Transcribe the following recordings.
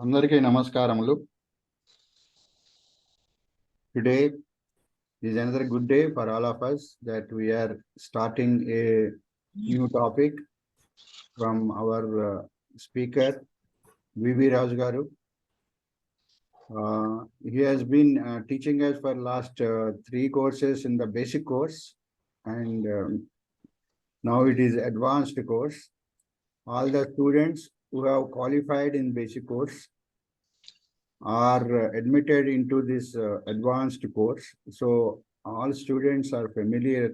అందరికీ నమస్కారములు. Today is another good day for all of us that we are starting a new topic from our speaker VB Raju garu. He has been teaching us for last 3 courses in the basic course, and now it is advanced course. All the students who have qualified in basic course are admitted into this advanced course. So all students are familiar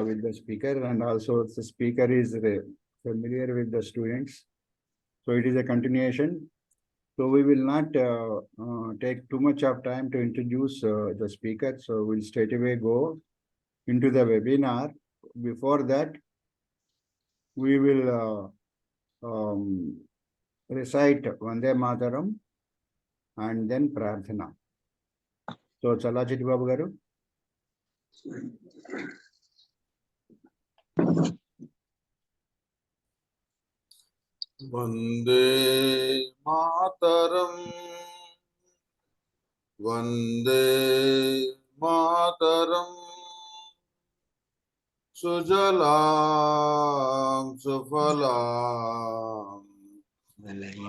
with the speaker, and also the speaker is familiar with the students. So it is a continuation. So we will not take too much of time to introduce the speaker. So we'll straight away go into the webinar. Before that, we will recite Vande Mataram and then Prarthana. So Chala Chiti Babu garu. Vande Mataram, Vande Mataram, Sujalam Sufalam,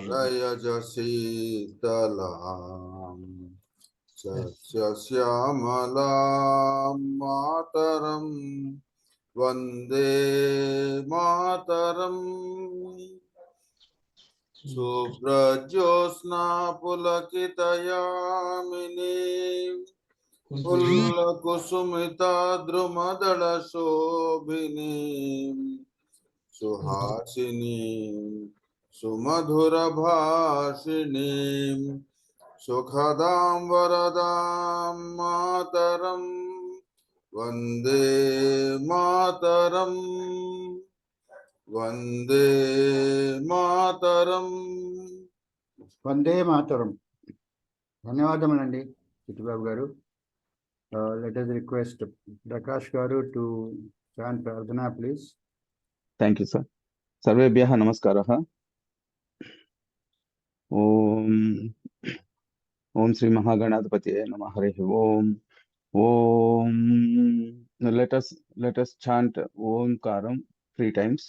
Layajasitalam, Sasyamalam Mataram, Vande Mataram. Subrajosna pulakitayamini Pullakusumita drumadala shobhini Suhasini Sumadhura bhashini Sukhadam varadam mataram Vande Mataram Vande Mataram. Vande Mataram. ధన్యవాదములండి చిట్టిబాబు గారు. Let us request Prakash garu to chant Prarthana, please. Thank you, sir. Sarvebhyah namaskaraha. Om Sri Mahaganadhapatiye Namah. Harihi Om. Now let us chant Omkaram 3 times.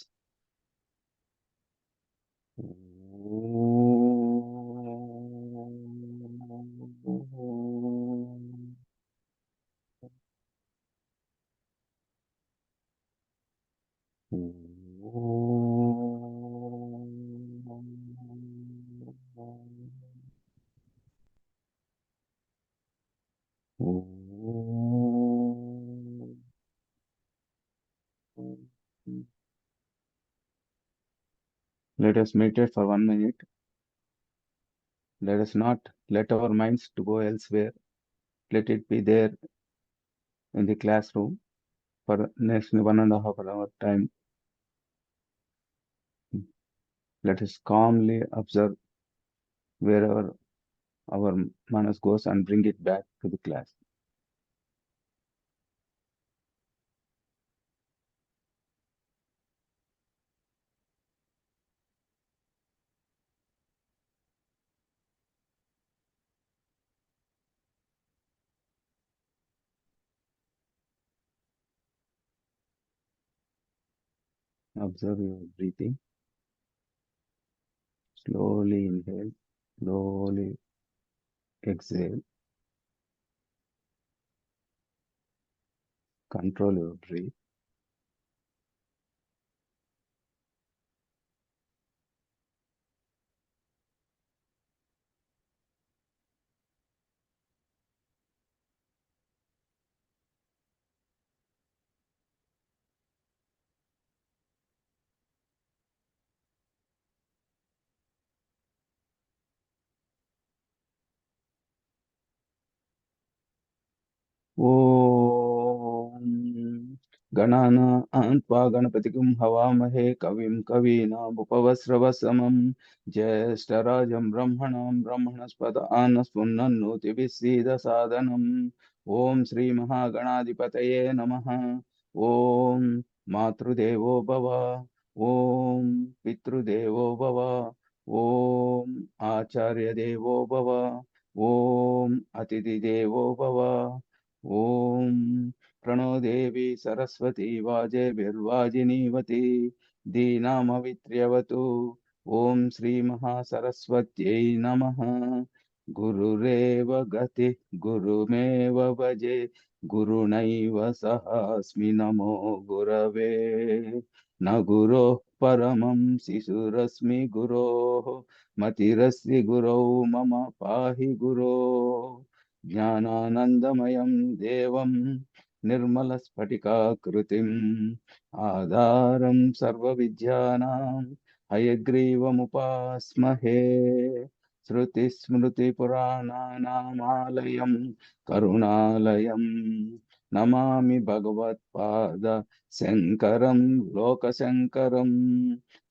Let us meditate for 1 minute. Let us not let our minds to go elsewhere. Let it be there in the classroom for next 1.5 hour time. Let us calmly observe wherever our manas goes and bring it back to the class. Observe your breathing. Slowly inhale, slowly exhale. Control your breath. Om Ganana Antva Ganapatikum Havamahe Kavim Kavinam Upavasravasamam Jyeshtarajam Brahmanam Brahmanaspada Anaspunnannoti Visida Sadhanam. Om Sri Mahaganadhipataye Namaha. Om Matrudevo Bhava. Om Pitrudevo Bhava. Om Acharya Devo Bhava. Om Atiti Devo Bhava. Om Prano Devi Saraswati Vaje Virvajinivati Dinamavitriyavatu. Om Sri Maha Saraswatyai Namaha. Gurureva Gati Gurumeva Vaje Gurunaiva Sahasmi Namo Gurave. न गुरोः परमं शिशुरस्मि गुरोः मतिरस्ति गुरौ मम पाहि गुरो ज्ञानानन्दमयं देवं निर्मलस्फटिकाकृतिम् आधारं सर्वविद्यानां हयग्रीवमुपास्महे श्रुतिस्मृतिपुराणानामालयं करुणालयं नमामि भगवत्पाद शङ्करं लोकशङ्करं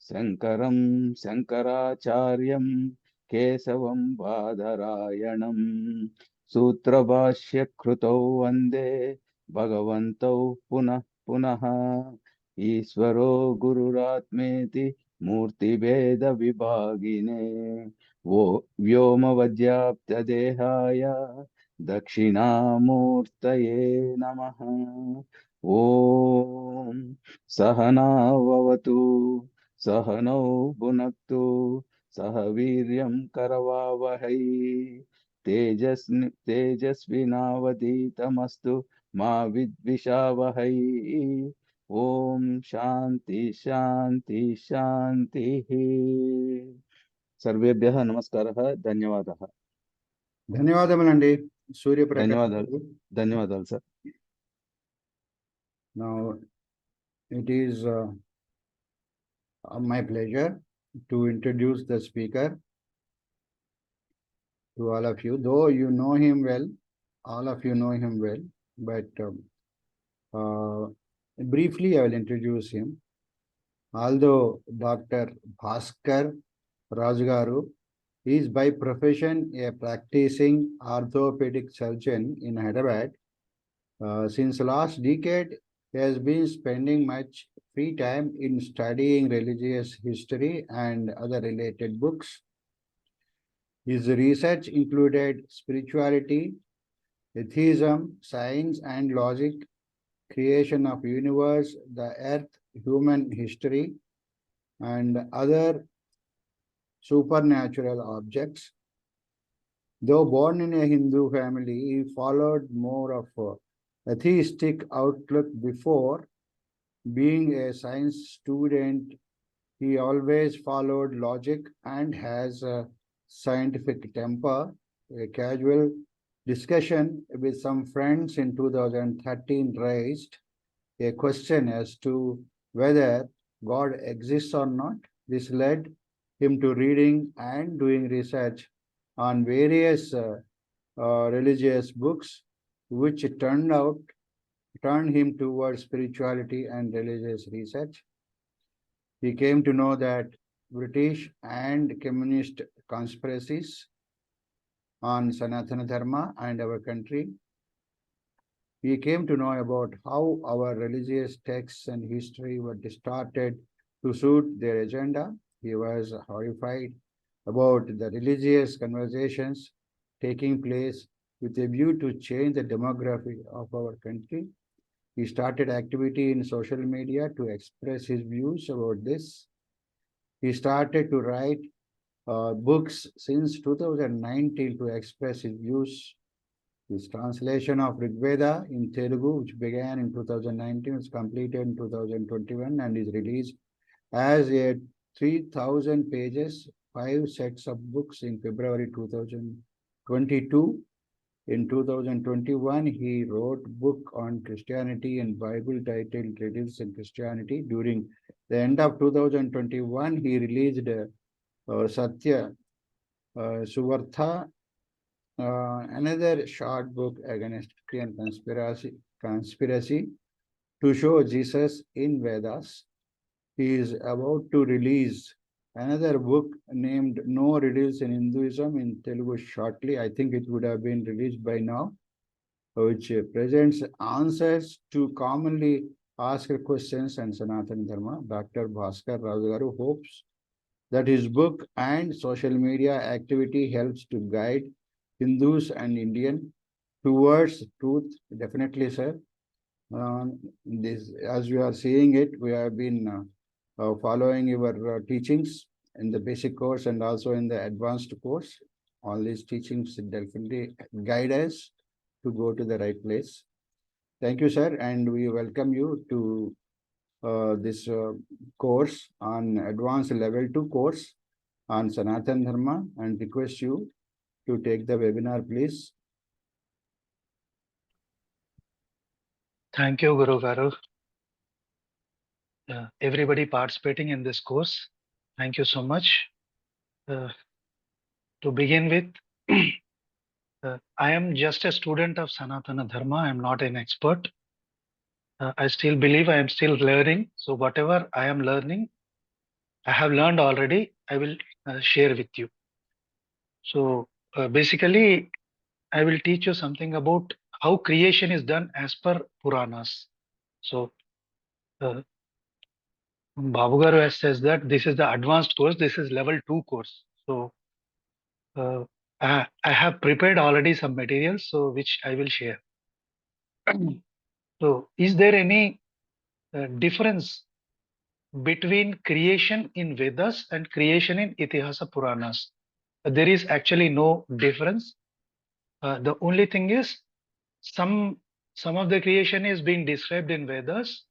शङ्करं शङ्कराचार्यं केशवं बादरायणं सूत्रभाष्यकृतौ वन्दे भगवन्तौ पुनः पुनः ईश्वरो गुरुरात्मेति मूर्तिभेदविभागिने वो व्योमवद्व्याप्तदेहाय दक्षिणामूर्तये नमः ॐ सहनाववतु सहनौ भुनक्तु सह वीर्यं करवावहै तेजस्विनावधीतमस्तु मा विद्विषावहै ॐ शान्ति शान्ति शान्तिः सर्वेभ्यः नमस्कारः धन्यवादः ధన్యవాదములండి సూర్యప్రకాష్ ధన్యవాదాలు గారు. ధన్యవాదాలు sir Now it is my pleasure to introduce the speaker to all of you. Though you know him well, all of you know him well, but briefly I will introduce him. Although Dr. Bhaskar Raju garu is by profession a practicing orthopedic surgeon in Hyderabad, since last decade he has been spending much free time in studying religious history and other related books. His research included spirituality, atheism, science and logic, creation of universe, the earth, human history, and other supernatural objects. Though born in a Hindu family, he followed more of a atheistic outlook before. Being a science student, he always followed logic and has a scientific temper. A casual discussion with some friends in 2013 raised a question as to whether God exists or not. This led him to reading and doing research on various religious books, which turned him towards spirituality and religious research. He came to know that British and communist conspiracies on Sanatana Dharma and our country. We came to know about how our religious texts and history were distorted to suit their agenda. He was horrified about the religious conversations taking place with a view to change the demography of our country. He started activity in social media to express his views about this. He started to write books since 2019 to express his views. His translation of Rig Veda in Telugu, which began in 2019, was completed in 2021 and is released as a 3,000 pages, 5 sets of books in February 2022. In 2021, he wrote a book on Christianity and Bible titled Riddles in Christianity. During the end of 2021, he released Satya Suvartha, another short book against Christian conspiracy to show Jesus in Vedas. He is about to release another book named No Riddles in Hinduism in Telugu shortly. I think it would have been released by now, which presents answers to commonly asked questions and Sanatana Dharma. Dr. Bhaskar Raju garu hopes that his book and social media activity helps to guide Hindus and Indian towards truth. Definitely, sir. This, as we are seeing it, we have been following your teachings in the basic course and also in the advanced course. All these teachings definitely guide us to go to the right place. Thank you, sir, and we welcome you to this course on advanced level 2 course on Sanatan Dharma, and request you to take the webinar, please. Thank you, Guru Garu. Everybody participating in this course, thank you so much. To begin with, I am just a student of Sanatana Dharma. I am not an expert. I still believe I am still learning. So whatever I am learning, I have learned already, I will share with you. So basically, I will teach you something about how creation is done as per Puranas. So Babu Garu says that this is the advanced course, this is level 2 course. So I have prepared already some materials, so which I will share. So is there any difference between creation in Vedas and creation in Itihasa Puranas? There is actually no difference. The only thing is some of the creation is being described in Vedas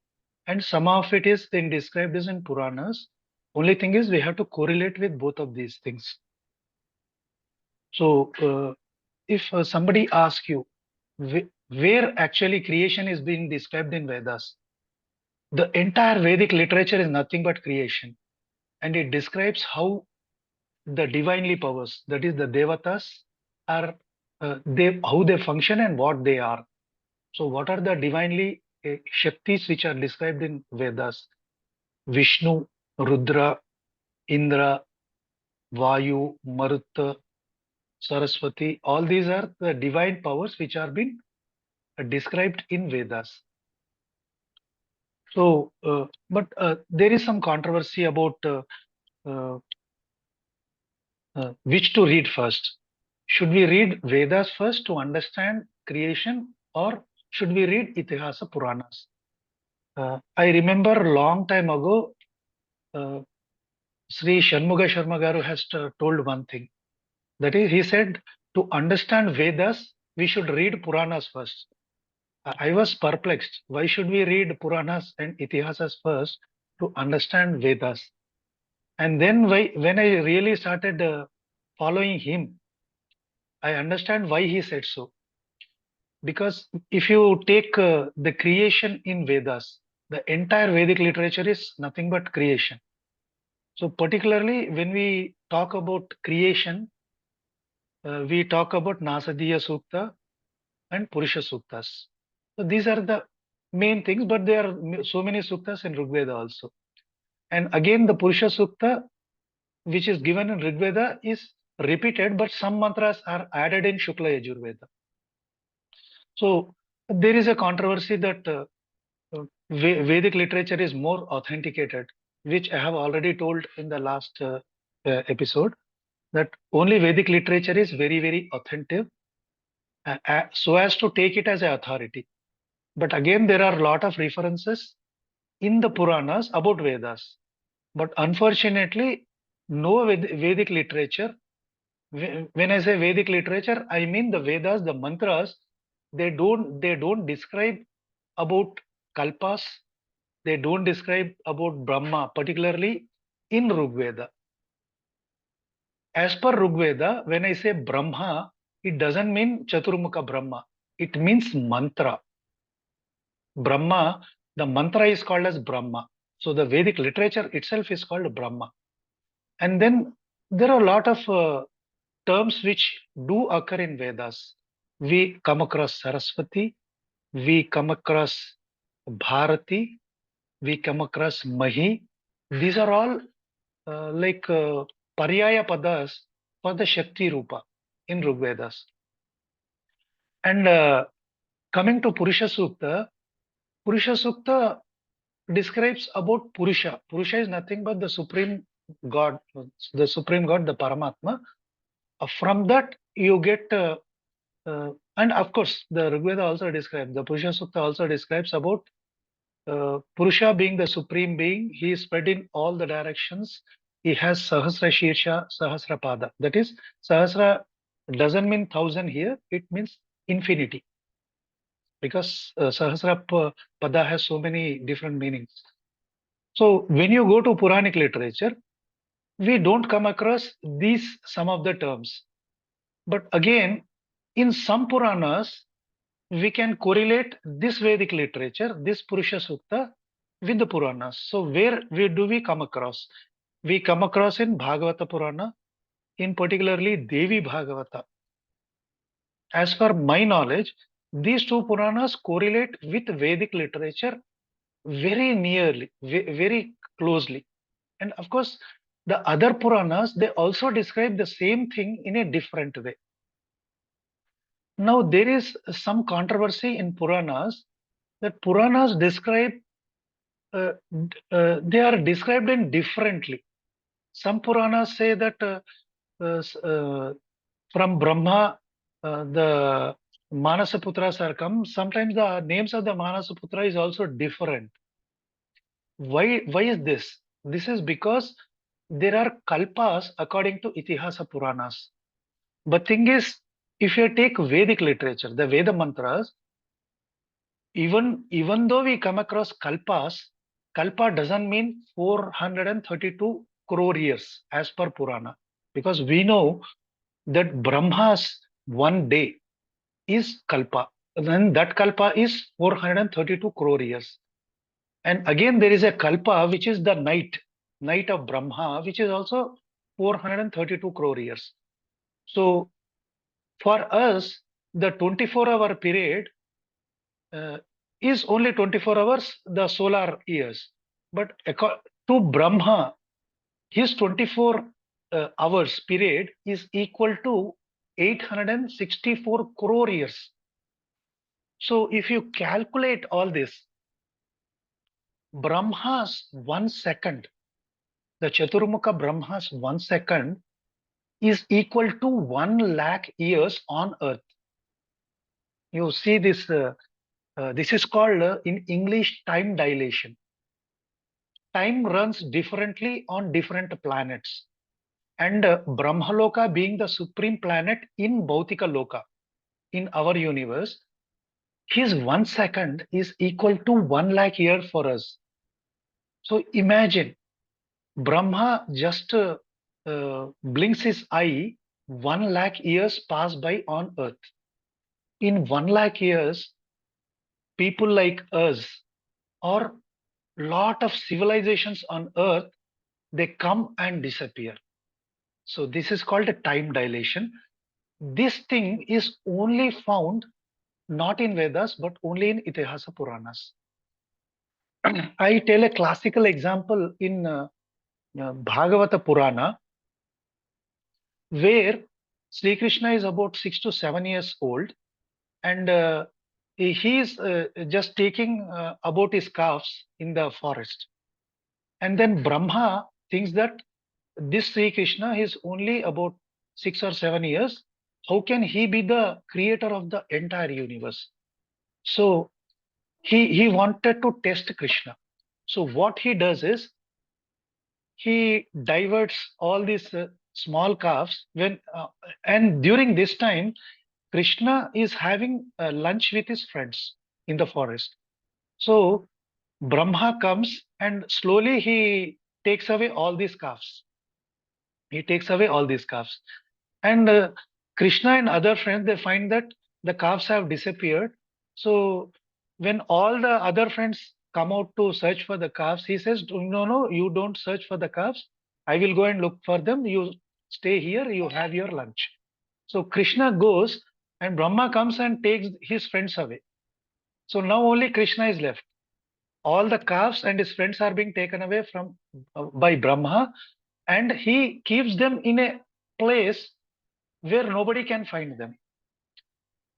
and some of it is being described as in Puranas. Only thing is we have to correlate with both of these things. So if somebody asks you where actually creation is being described in Vedas, the entire Vedic literature is nothing but creation, and it describes how the divinely powers, that is the devatas, are how they function and what they are. So what are the divinely shaktis which are described in Vedas? Vishnu, Rudra, Indra, Vayu, Marutta, Saraswati, all these are the divine powers which are being described in Vedas. So, but there is some controversy about which to read first. Should we read Vedas first to understand creation, or should we read Itihasa Puranas? I remember a long time ago, Sri Shanmuga Sharma Garu has told one thing. That is, he said, to understand Vedas, we should read Puranas first. I was perplexed. Why should we read Puranas and Itihasas first to understand Vedas? And then when I really started following him, I understand why he said so. Because if you take the creation in Vedas, the entire Vedic literature is nothing but creation. So particularly when we talk about creation, we talk about Nasadiya Sukta and Purusha Suktas. So these are the main things, but there are so many Suktas in Rigveda also. And again, the Purusha Sukta, which is given in Rigveda, is repeated, but some mantras are added in Shukla Yajurveda. So there is a controversy that Vedic literature is more authenticated, which I have already told in the last episode, that only Vedic literature is very, very authentic, so as to take it as an authority. But again, there are a lot of references in the Puranas about Vedas. But unfortunately, no Vedic literature, when I say Vedic literature, I mean the Vedas, the mantras, they don't describe about kalpas, they don't describe about Brahma, particularly in Rigveda. As per Rigveda, when I say Brahma, it doesn't mean Chaturmukha Brahma, it means mantra. Brahma, the mantra is called as Brahma. So the Vedic literature itself is called Brahma. And then there are a lot of terms which do occur in Vedas. We come across Saraswati, we come across Bharati, we come across Mahi. These are all like Paryaya Padas for the Shakti Rupa in Rigvedas. And coming to Purusha Sukta describes about Purusha. Purusha is nothing but the supreme God, the Supreme God, the Paramatma. From that you get, and of course, the Rig Veda also describes, the Purusha Sukta also describes about Purusha being the supreme being. He is spread in all the directions. He has Sahasra Shirsha, Sahasra Pada. That is, Sahasra doesn't mean 1,000 here, it means infinity. Because Sahasra Pada has so many different meanings. So when you go to Puranic literature, we don't come across these some of the terms. But again, in some Puranas, we can correlate this Vedic literature, this Purusha Sukta, with the Puranas. So where do we come across? We come across in Bhagavata Purana, in particularly Devi Bhagavata. As per my knowledge, these two Puranas correlate with Vedic literature very nearly, very closely. And of course, the other Puranas, they also describe the same thing in a different way. Now, there is some controversy in Puranas that Puranas describe, they are described in differently. Some Puranas say that from Brahma, the Manasaputras are come. Sometimes the names of the Manasaputra is also different. Why is this? This is because there are kalpas according to Itihasa Puranas. But thing is, if you take Vedic literature, the Veda mantras, even though we come across kalpas, kalpa doesn't mean 432 crore years as per Purana, because we know that Brahma's one day is kalpa, then that kalpa is 432 crore years. And again, there is a kalpa which is the night of Brahma, which is also 432 crore years. So for us, the 24-hour period is only 24 hours, the solar years. But to Brahma, his 24 hours period is equal to 864 crore years. So if you calculate all this, Brahma's 1 second, the Chaturmukha Brahma's 1 second is equal to 1 lakh years on earth. You see this, this is called in English time dilation. Time runs differently on different planets. And Brahmaloka being the supreme planet in Bhautika Loka, in our universe, his 1 second is equal to 1 lakh year for us. So imagine, Brahma just blinks his eye, 1 lakh years pass by on earth. In 1 lakh years, people like us, or lot of civilizations on earth, they come and disappear. So this is called a time dilation. This thing is only found not in Vedas, but only in Itihasa Puranas. I tell a classical example in Bhagavata Purana, where Sri Krishna is about 6 to 7 years old, and he is just taking about his calves in the forest. And then Brahma thinks that this Sri Krishna is only about 6 or 7 years. How can he be the creator of the entire universe? So he wanted to test Krishna. So what he does is, he diverts all these small calves and during this time, Krishna is having lunch with his friends in the forest. So Brahma comes and slowly he takes away all these calves. He takes away all these calves. And Krishna and other friends, they find that the calves have disappeared. So when all the other friends come out to search for the calves, he says, no, you don't search for the calves. I will go and look for them. You stay here, you have your lunch. So Krishna goes and Brahma comes and takes his friends away. So now only Krishna is left. All the calves and his friends are being taken away from by Brahma, and he keeps them in a place where nobody can find them.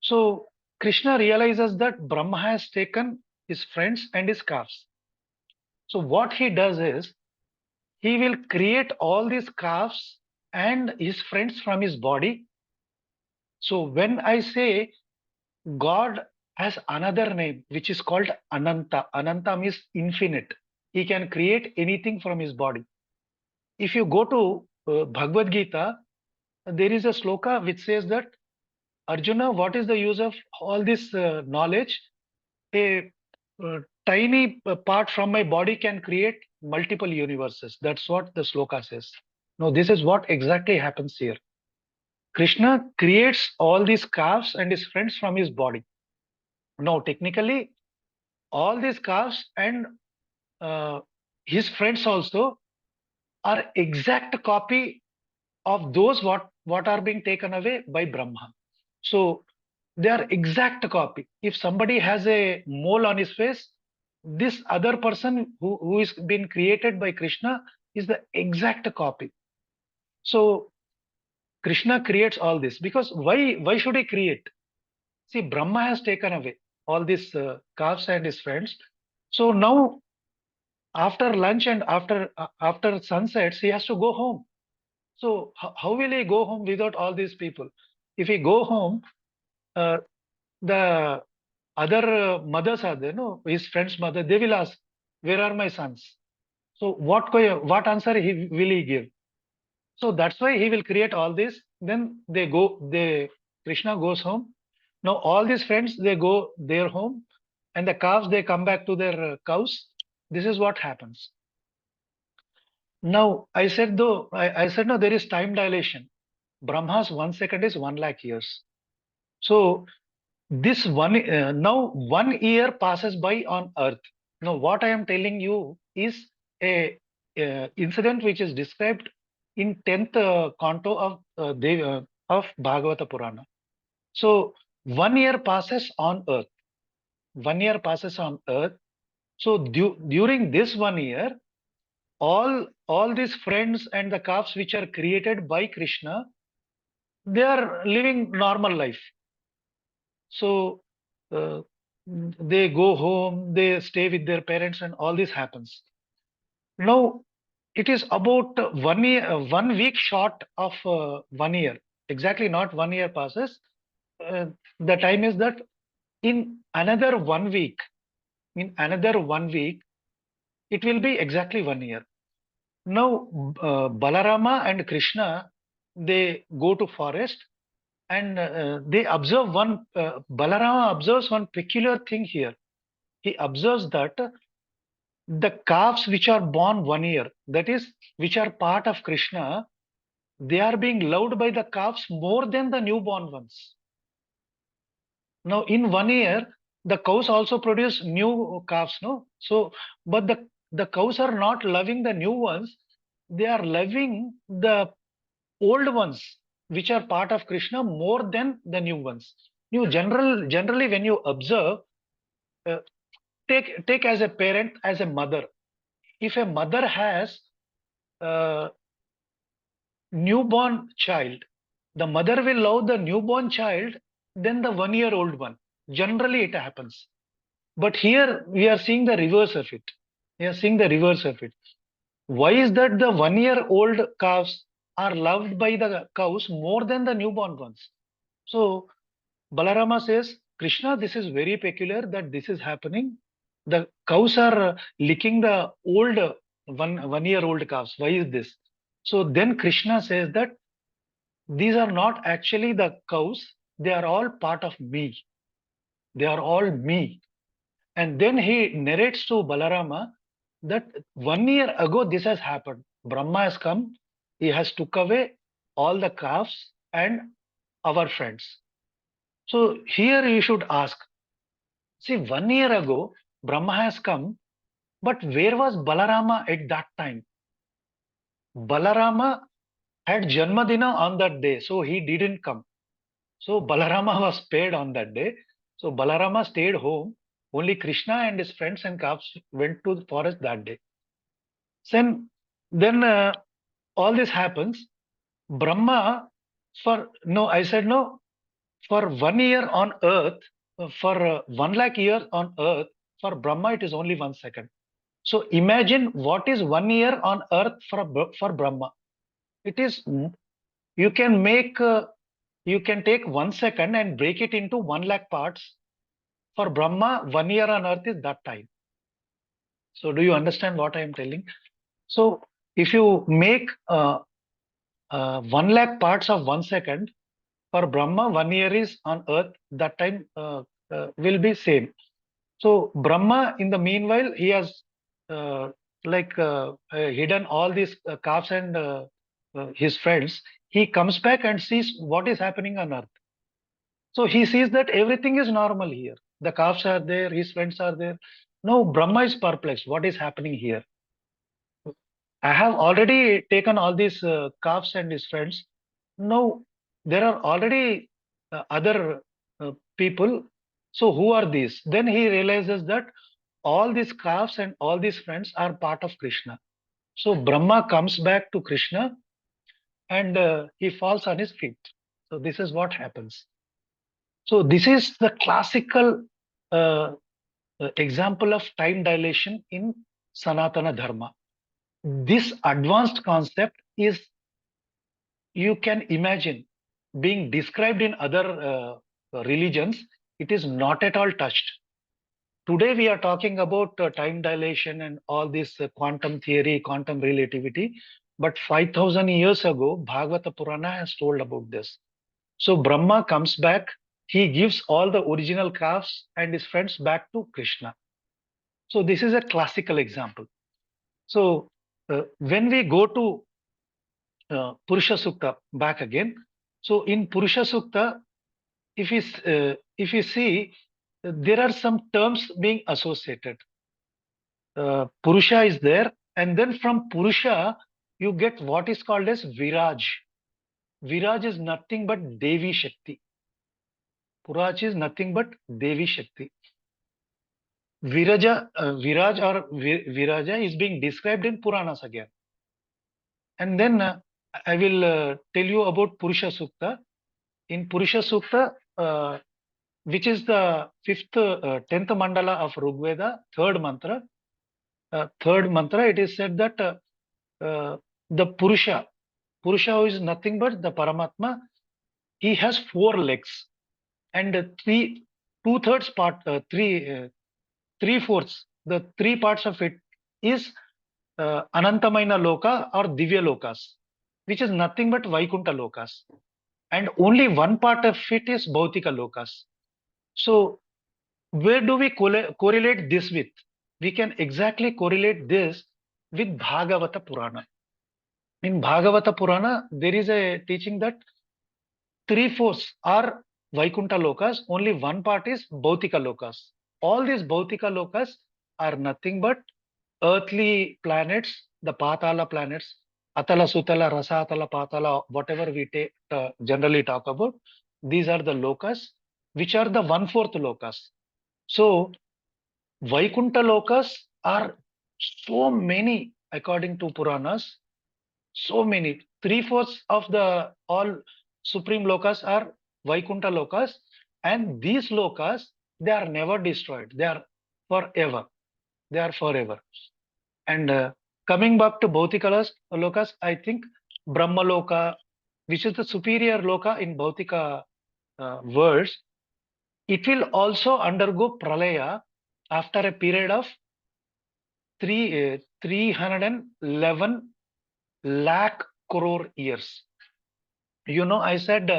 So Krishna realizes that Brahma has taken his friends and his calves. So what he does is, he will create all these calves and his friends from his body. So when I say God has another name which is called Ananta. Ananta means infinite. He can create anything from his body. If you go to Bhagavad Gita, there is a sloka which says that Arjuna, what is the use of all this knowledge? A tiny part from my body can create multiple universes. That's what the sloka says. No, this is what exactly happens here. Krishna creates all these calves and his friends from his body. Now, technically, all these calves and his friends also are exact copy of those what are being taken away by Brahma. So they are exact copy. If somebody has a mole on his face, this other person who is been created by Krishna is the exact copy. So Krishna creates all this because why should he create? See, Brahma has taken away all these calves and his friends. So now after lunch and after sunsets, he has to go home. So how will he go home without all these people? If he go home, the other mothers are there, no, his friend's mother, they will ask, where are my sons? So what answer will he give? So that's why he will create all this. Then Krishna goes home. Now all these friends, they go their home, and the calves, they come back to their cows. This is what happens. Now I said I said no, there is time dilation. Brahma's 1 second is 1 lakh years. So this now 1 year passes by on earth. Now what I am telling you is a incident which is described in 10th canto of Bhagavata Purana. So 1 year passes on earth. 1 year passes on earth. So during this 1 year, all these friends and the calves which are created by Krishna, they are living normal life. So they go home, they stay with their parents, and all this happens. Now it is about 1 year, 1 week short of 1 year. Exactly, not 1 year passes. The time is that in another 1 week, it will be exactly 1 year. Now Balarama and Krishna, they go to forest, and they observe Balarama observes one peculiar thing here. He observes that the calves which are born 1 year, that is, which are part of Krishna, they are being loved by the calves more than the newborn ones. Now, in 1 year, the cows also produce new calves, no? So, but the cows are not loving the new ones, they are loving the old ones, which are part of Krishna, more than the new ones. Generally, when you observe, uh, take as a parent, as a mother. If a mother has a newborn child, the mother will love the newborn child than the 1 year old one. Generally, it happens. But here we are seeing the reverse of it. We are seeing the reverse of it. Why is that the 1 year old calves are loved by the cows more than the newborn ones? So Balarama says, Krishna, this is very peculiar that this is happening. The cows are licking the old 1 year old calves. Why is this? So then Krishna says that these are not actually the cows, they are all part of me. They are all me. And then he narrates to Balarama that 1 year ago this has happened. Brahma has come, he has took away all the calves and our friends. So here you should ask, see, 1 year ago, Brahma has come, but where was Balarama at that time? Balarama had Janmadina on that day, so he didn't come. So Balarama was spared on that day. So Balarama stayed home. Only Krishna and his friends and calves went to the forest that day. Then all this happens. Brahma, I said no, for 1 year on earth, for 1 lakh years on earth, for Brahma it is only 1 second. So imagine what is 1 year on earth for Brahma. It is, you can take 1 second and break it into 1 lakh parts. For Brahma, 1 year on earth is that time. So do you understand what I am telling? So if you make 1 lakh parts of 1 second, for Brahma, 1 year is on earth, that time will be same. So Brahma, in the meanwhile, he has hidden all these calves and his friends. He comes back and sees what is happening on earth. So he sees that everything is normal here. The calves are there, his friends are there. No, Brahma is perplexed. What is happening here? I have already taken all these calves and his friends. No, there are already other people. So who are these? Then he realizes that all these calves and all these friends are part of Krishna. So Brahma comes back to Krishna and he falls on his feet. So this is what happens. So this is the classical example of time dilation in Sanatana Dharma. This advanced concept is, you can imagine, being described in other religions. It is not at all touched. Today we are talking about time dilation and all this quantum theory, quantum relativity. But 5,000 years ago, Bhagavata Purana has told about this. So Brahma comes back. He gives all the original calves and his friends back to Krishna. So this is a classical example. So when we go to Purusha Sukta back again. So in Purusha Sukta, if you see, there are some terms being associated. Purusha is there, and then from Purusha, you get what is called as Viraj. Viraj is nothing but Devi Shakti. Puraj is nothing but Devi Shakti. Viraj or Viraja is being described in Puranas again. And then I will tell you about Purusha Sukta. In Purusha Sukta, which is the 10th mandala of Rigveda, third mantra, it is said that the Purusha who is nothing but the Paramatma, he has 4 legs and two-thirds part, three-fourths, the 3 parts of it is Anantamaina Loka or Divya Lokas, which is nothing but Vaikuntha Lokas. And only 1 part of it is Bhautika Lokas. So where do we correlate this with? We can exactly correlate this with Bhagavata Purana. In Bhagavata Purana, there is a teaching that 3/4 are Vaikuntha Lokas, only 1 part is Bhautika Lokas. All these Bhautika Lokas are nothing but earthly planets, the Patala planets, Atala, Sutala, Rasa, Atala, Patala, whatever we generally talk about. These are the lokas, which are the 1/4 lokas. So Vaikuntha lokas are so many, according to Puranas, so many. 3/4 of the all supreme lokas are Vaikuntha lokas, and these lokas, they are never destroyed. They are forever. They are forever. And coming back to Bhautika lokas, I think Brahma Loka, which is the superior loka in Bhautika worlds, it will also undergo pralaya after a period of 311 lakh crore years. You know, I said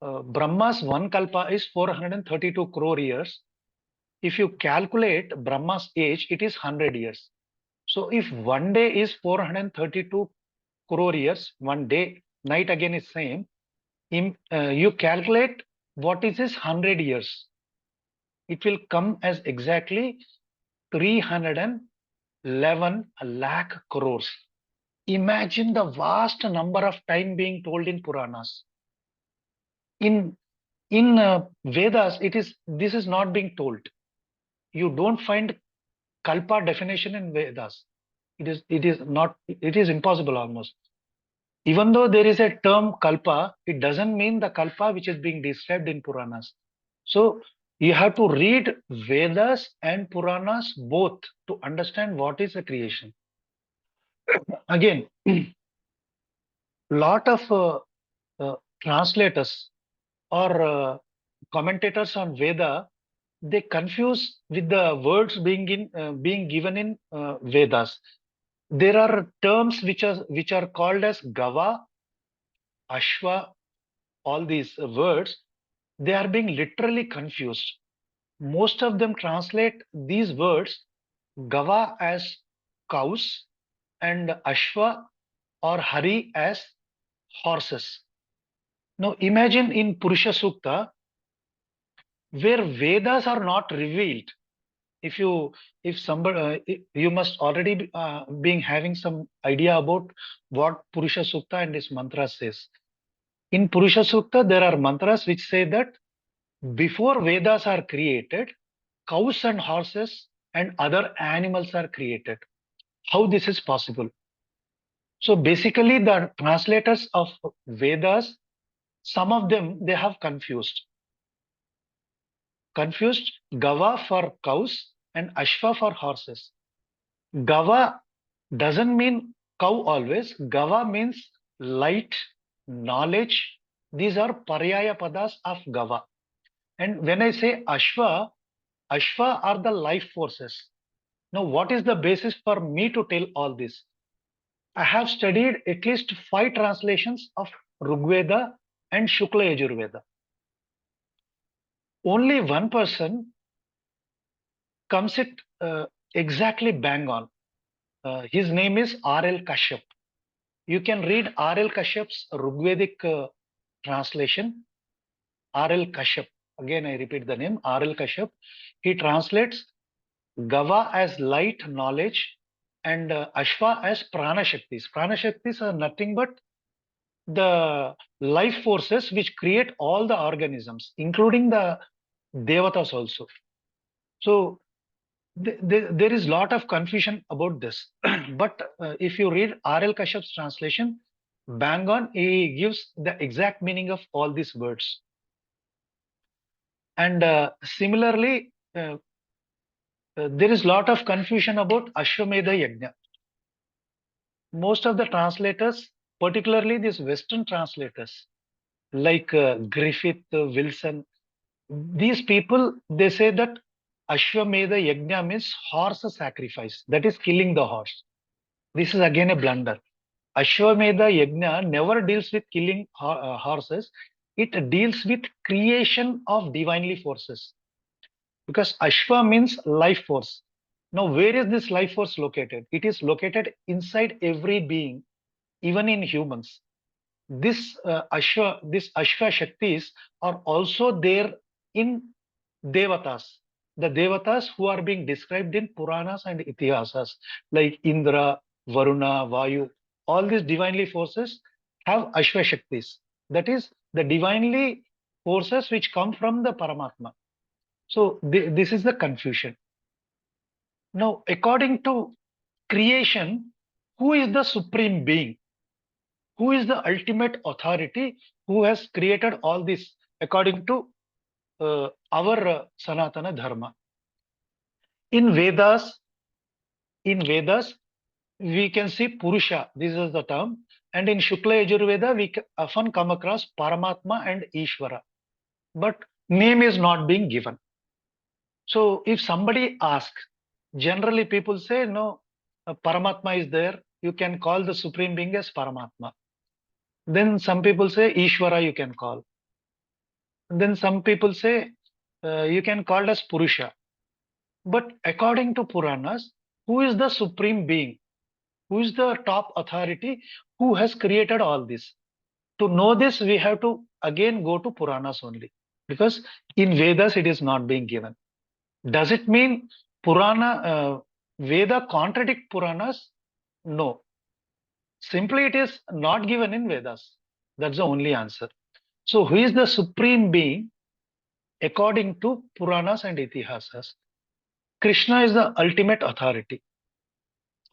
Brahma's 1 kalpa is 432 crore years. If you calculate Brahma's age, it is 100 years. So if 1 day is 432 crore years, 1 day, night again is same, you calculate what is his 100 years. It will come as exactly 311 lakh crores. Imagine the vast number of time being told in Puranas. In Vedas, this is not being told. You don't find kalpa definition in Vedas. It is impossible almost. Even though there is a term kalpa, it doesn't mean the kalpa which is being described in Puranas. So You have to read Vedas and Puranas both to understand what is a creation. Again, lot of translators or commentators on Veda, they confuse with the words being given in Vedas. There are terms which are called as Gava, Ashva, all these words. They are being literally confused. Most of them translate these words Gava as cows and Ashva or Hari as horses. Now imagine in Purusha Sukta, where Vedas are not revealed. If somebody, you must already be, being having some idea about what Purusha Sukta and his mantra says. In Purusha Sukta, there are mantras which say that before Vedas are created, cows and horses and other animals are created. How this is possible? So basically, the translators of Vedas, some of them, they have confused Gava for cows and Ashva for horses. Gava doesn't mean cow always. Gava means light, knowledge. These are paryaya padas of Gava. And when I say Ashva, Ashva are the life forces. Now, what is the basis for me to tell all this? I have studied at least 5 translations of Rigveda and Shukla Yajurveda. Only one person comes it exactly bang on. His name is R.L. Kashyap. You can read R.L. Kashyap's Rigvedic translation. R.L. Kashyap. Again, I repeat the name, R.L. Kashyap. He translates Gava as light knowledge and Ashva as Prana Shaktis. Prana Shaktis are nothing but the life forces which create all the organisms, including the Devatas also. So there is lot of confusion about this. But if you read R.L. Kashyap's translation, bang on, he gives the exact meaning of all these words. And similarly, there is lot of confusion about Ashwamedha Yajna. Most of the translators, particularly these Western translators, like Griffith, Wilson, these people, they say that Ashwamedha Yajna means horse sacrifice, that is killing the horse. This is again a blunder. Ashwamedha Yajna never deals with killing horses. It deals with creation of divinely forces. Because Ashwa means life force. Now, where is this life force located? It is located inside every being, even in humans. This Ashwa Shaktis are also there in Devatas. The Devatas who are being described in Puranas and Itihasas, like Indra, Varuna, Vayu, all these divinely forces have Ashwa Shaktis. That is the divinely forces which come from the Paramatma. So this is the confusion. Now, according to creation, who is the supreme being? Who is the ultimate authority who has created all this according to our Sanatana Dharma? In Vedas, we can see Purusha, this is the term, and in Shukla Yajurveda, we often come across Paramatma and Ishvara, but name is not being given. So if somebody asks, generally people say, no, Paramatma is there, you can call the Supreme Being as Paramatma. Then some people say Ishvara you can call. Then some people say you can call as Purusha. But according to Puranas, who is the Supreme Being? Who is the top authority who has created all this? To know this, we have to again go to Puranas only. Because in Vedas, it is not being given. Does it mean Veda contradict Puranas? No. Simply it is not given in Vedas. That's the only answer. So who is the supreme being according to Puranas and Itihasas? Krishna is the ultimate authority.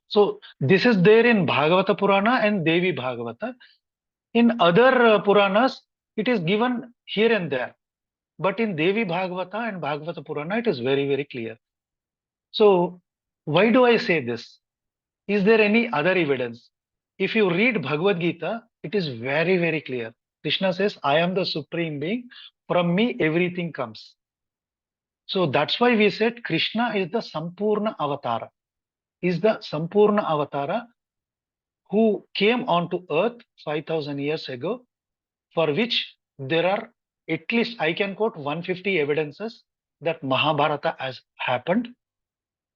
So this is there in Bhagavata Purana and Devi Bhagavata. In other Puranas, it is given here and there. But in Devi Bhagavata and Bhagavata Purana, it is very, very clear. So why do I say this? Is there any other evidence? If you read Bhagavad Gita, it is very, very clear. Krishna says, I am the supreme being. From me, everything comes. So that's why we said Krishna is the Sampurna Avatara. Is the Sampurna Avatara who came onto earth 5,000 years ago, for which there are at least, I can quote 150 evidences that Mahabharata has happened.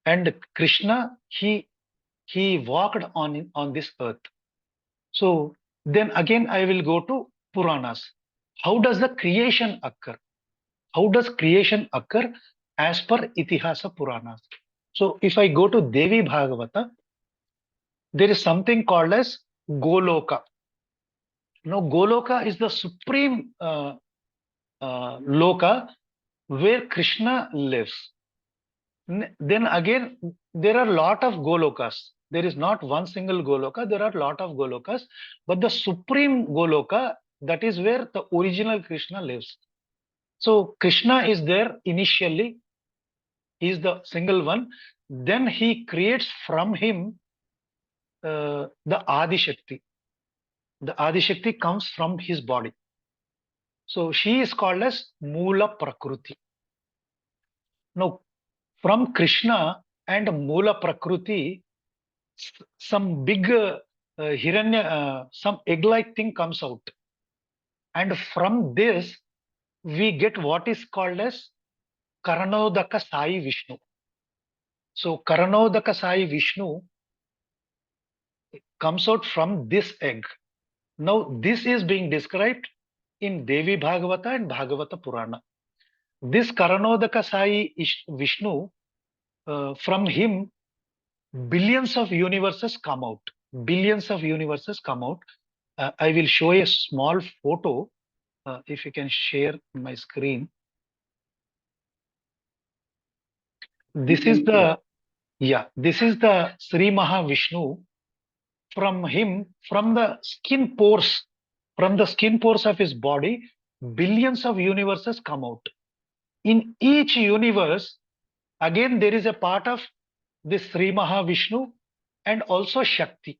And Krishna, he walked on this earth. So then again, I will go to Puranas. How does the creation occur? How does creation occur as per Itihasa Puranas? So if I go to Devi Bhagavata, there is something called as Goloka. Now, Goloka is the supreme loka where Krishna lives. Then again, there are a lot of Golokas. There is not one single Goloka, there are a lot of Golokas, but the supreme Goloka, that is where the original Krishna lives. So Krishna is there initially, he is the single one. Then he creates from him the Adi Shakti. The Adi Shakti comes from his body. So she is called as Mula Prakruti. Now, from Krishna and Mula Prakruti, some big Hiranya, some egg-like thing comes out. And from this, we get what is called as Karanodaka Sai Vishnu. So Karanodaka Sai Vishnu comes out from this egg. Now, this is being described in Devi Bhagavata and Bhagavata Purana. This Karanodaka Sai Vishnu, from him, billions of universes come out. Billions of universes come out. I will show a small photo. If you can share my screen. This is the, this is the Sri Mahavishnu. From him, from the skin pores of his body, billions of universes come out. In each universe, again, there is a part of this Sri Mahavishnu and also Shakti.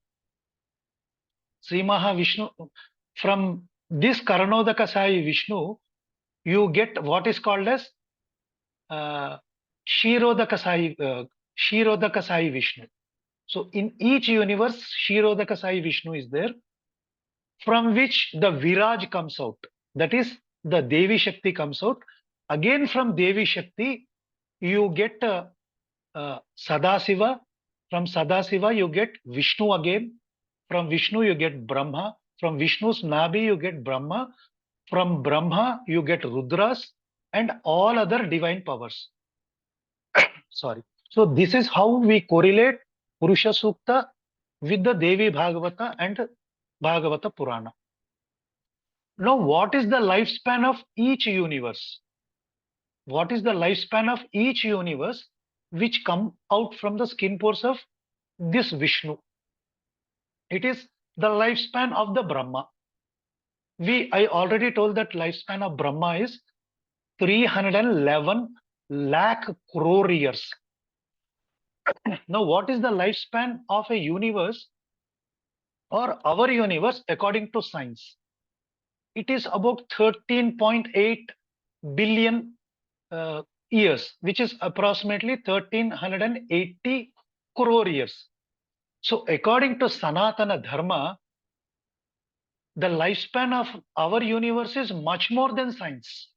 Sri Mahavishnu, from this Karanodaka Sai Vishnu, you get what is called as Kshirodaka Sai Vishnu. So in each universe, Kshirodaka Sai Vishnu is there, from which the Viraj comes out. That is, the Devi Shakti comes out. Again, from Devi Shakti, you get Sadasiva. From Sadasiva, you get Vishnu again. From Vishnu, you get Brahma. From Vishnu's Nabi, you get Brahma. From Brahma, you get Rudras and all other divine powers. Sorry. So this is how we correlate Purusha Sukta with the Devi Bhagavata and Bhagavata Purana. Now, what is the lifespan of each universe? What is the lifespan of each universe which come out from the skin pores of this Vishnu? It is the lifespan of the Brahma. I already told that lifespan of Brahma is 311 lakh crore years. Now, what is the lifespan of a universe or our universe according to science? It is about 13.8 billion years, which is approximately 1380 crore years. So according to Sanatana Dharma, the lifespan of our universe is much more than science.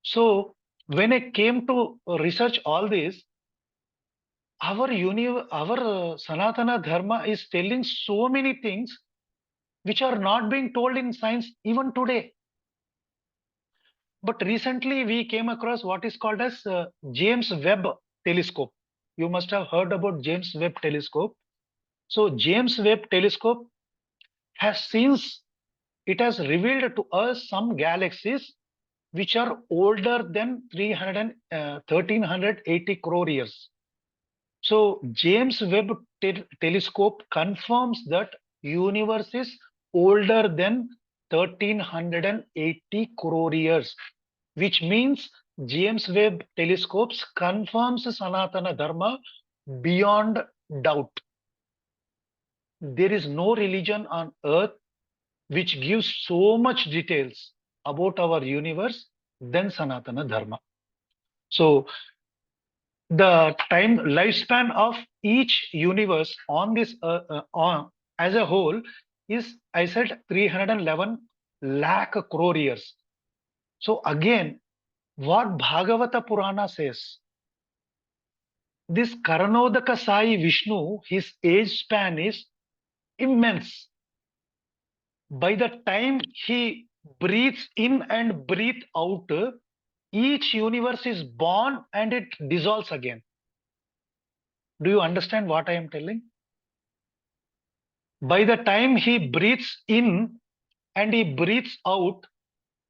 So when I came to research all this, our Sanatana Dharma is telling so many things which are not being told in science even today. But recently we came across what is called as James Webb telescope. You must have heard about James Webb telescope. So James Webb telescope has revealed to us some galaxies which are older than 1380 crore years. So James Webb telescope confirms that universe is older than 1380 crore years, which means James Webb telescopes confirms Sanatana Dharma beyond doubt. There is no religion on earth which gives so much details about our universe than Sanatana Dharma. So the time lifespan of each universe on this as a whole is, I said, 311 lakh crore years. So again, what Bhagavata Purana says, this Karanodaka Sai Vishnu, his age span is immense. By the time he breathes in and breathes out, each universe is born and it dissolves again. Do you understand what I am telling? By the time he breathes in and he breathes out,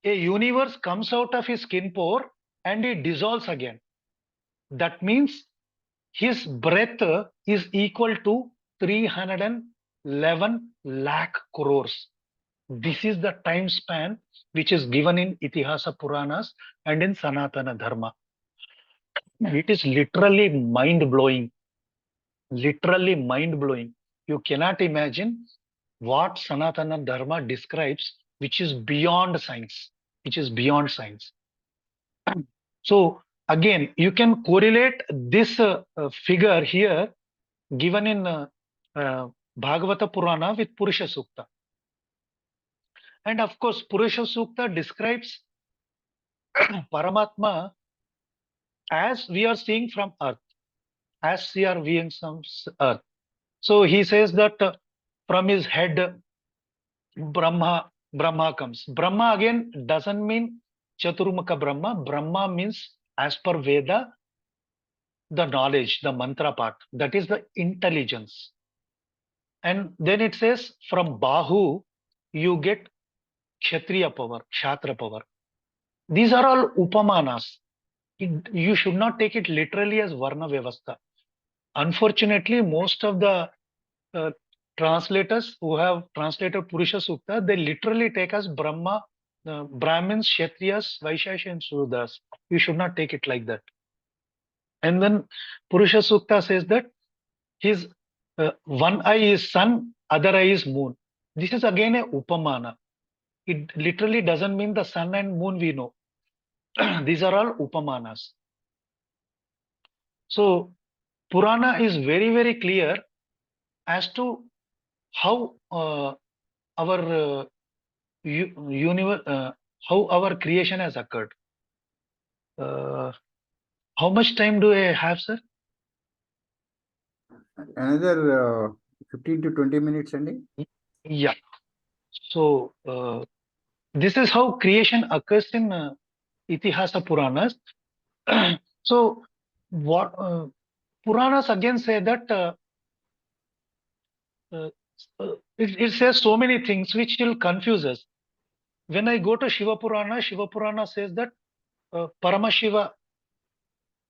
a universe comes out of his skin pore and it dissolves again. That means his breath is equal to 311 lakh crores. This is the time span which is given in Itihasa Puranas and in Sanatana Dharma. It is literally mind-blowing. Literally mind-blowing. You cannot imagine what Sanatana Dharma describes, which is beyond science. Which is beyond science. So again, you can correlate this figure here given in Bhagavata Purana with Purusha Sukta. And of course, Purusha Sukta describes Paramatma as we are seeing from earth, as we are viewing from earth. So he says that from his head, Brahma comes. Brahma again doesn't mean Chaturmukha Brahma. Brahma means, as per Veda, the knowledge, the mantra part, that is the intelligence. And then it says from Bahu, you get Kshatriya power, Kshatra power. These are all Upamanas. You should not take it literally as Varna Vyavastha. Unfortunately, most of the translators who have translated Purusha Sukta, they literally take as Brahma, Brahmins, Kshatriyas, Vaishyas, and Sudras. You should not take it like that. And then Purusha Sukta says that his one eye is sun, other eye is moon. This is again a Upamana. It literally doesn't mean the sun and moon we know. These are all Upamanas. So Purana is very, very clear as to how our how our creation has occurred. How much time do I have, sir? Another 15 to 20 minutes, Andy. Yeah. So this is how creation occurs in Itihasa Puranas. So what Puranas again say that it says so many things which will confuse us. When I go to Shiva Purana says that Paramashiva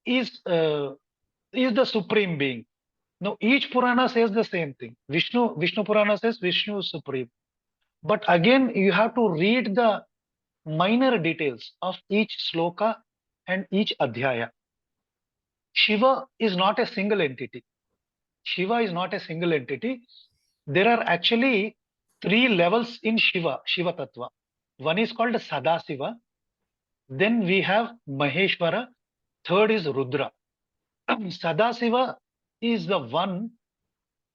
is the supreme being. Now each Purana says the same thing. Vishnu Purana says Vishnu is supreme. But again, you have to read the minor details of each sloka and each adhyaya. Shiva is not a single entity. Shiva is not a single entity. There are actually 3 levels in Shiva Tattva. One is called Sadasiva. Then we have Maheshwara. Third is Rudra. Sadasiva is the one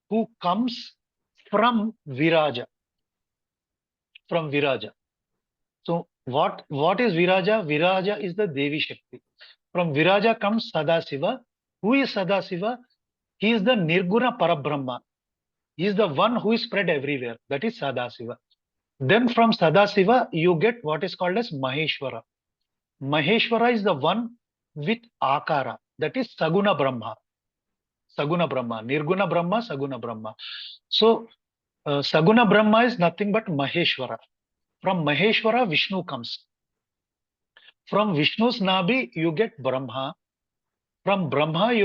who comes from Viraja. From Viraja. So what is Viraja? Viraja is the Devi Shakti. From Viraja comes Sadasiva. Who is Sadasiva? He is the Nirguna Parabrahma. He is the one who is spread everywhere. That is Sadasiva. Then from Sadasiva, you get what is called as Maheshwara. Maheshwara is the one with Akara. That is Saguna Brahma. Saguna Brahma. Nirguna Brahma, Saguna Brahma. So Saguna Brahma is nothing but Maheshwara. From Maheshwara, Vishnu comes. From Vishnu's Nabi, you get Brahma. From Brahma's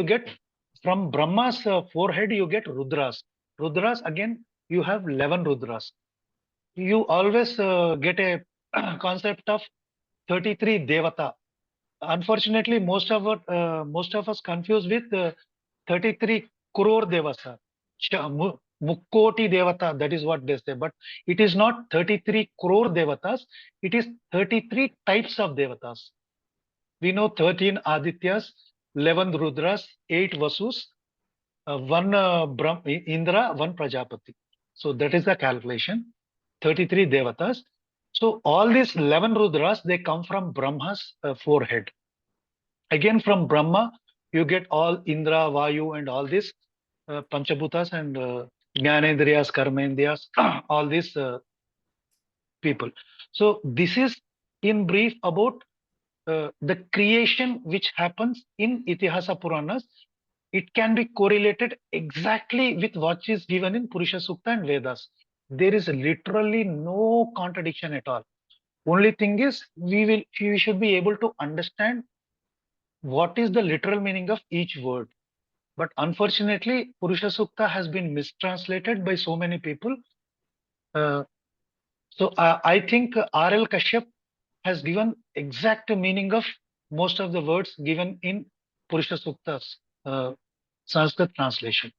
forehead, you get Rudras. Rudras, again, you have 11 Rudras. you always get a concept of 33 Devata. Unfortunately, most of us confuse with 33 crore Devata. Mukkoti Devata, that is what they say. But it is not 33 crore Devatas, it is 33 types of Devatas. We know 13 Adityas, 11 Rudras, 8 Vasus, one Indra, one Prajapati. So that is the calculation. 33 Devatas. So all these 11 Rudras, they come from Brahma's forehead. Again, from Brahma, you get all Indra, Vayu, and all these Panchabhutas and Jnanendriyas, Karmendriyas, all these people. So this is in brief about the creation which happens in Itihasa Puranas. It can be correlated exactly with what is given in Purusha Sukta and Vedas. There is literally no contradiction at all. Only thing is we should be able to understand what is the literal meaning of each word. But unfortunately, Purusha Sukta has been mistranslated by so many people. So I think R.L. Kashyap has given exact meaning of most of the words given in Purusha Sukta's Sanskrit translation.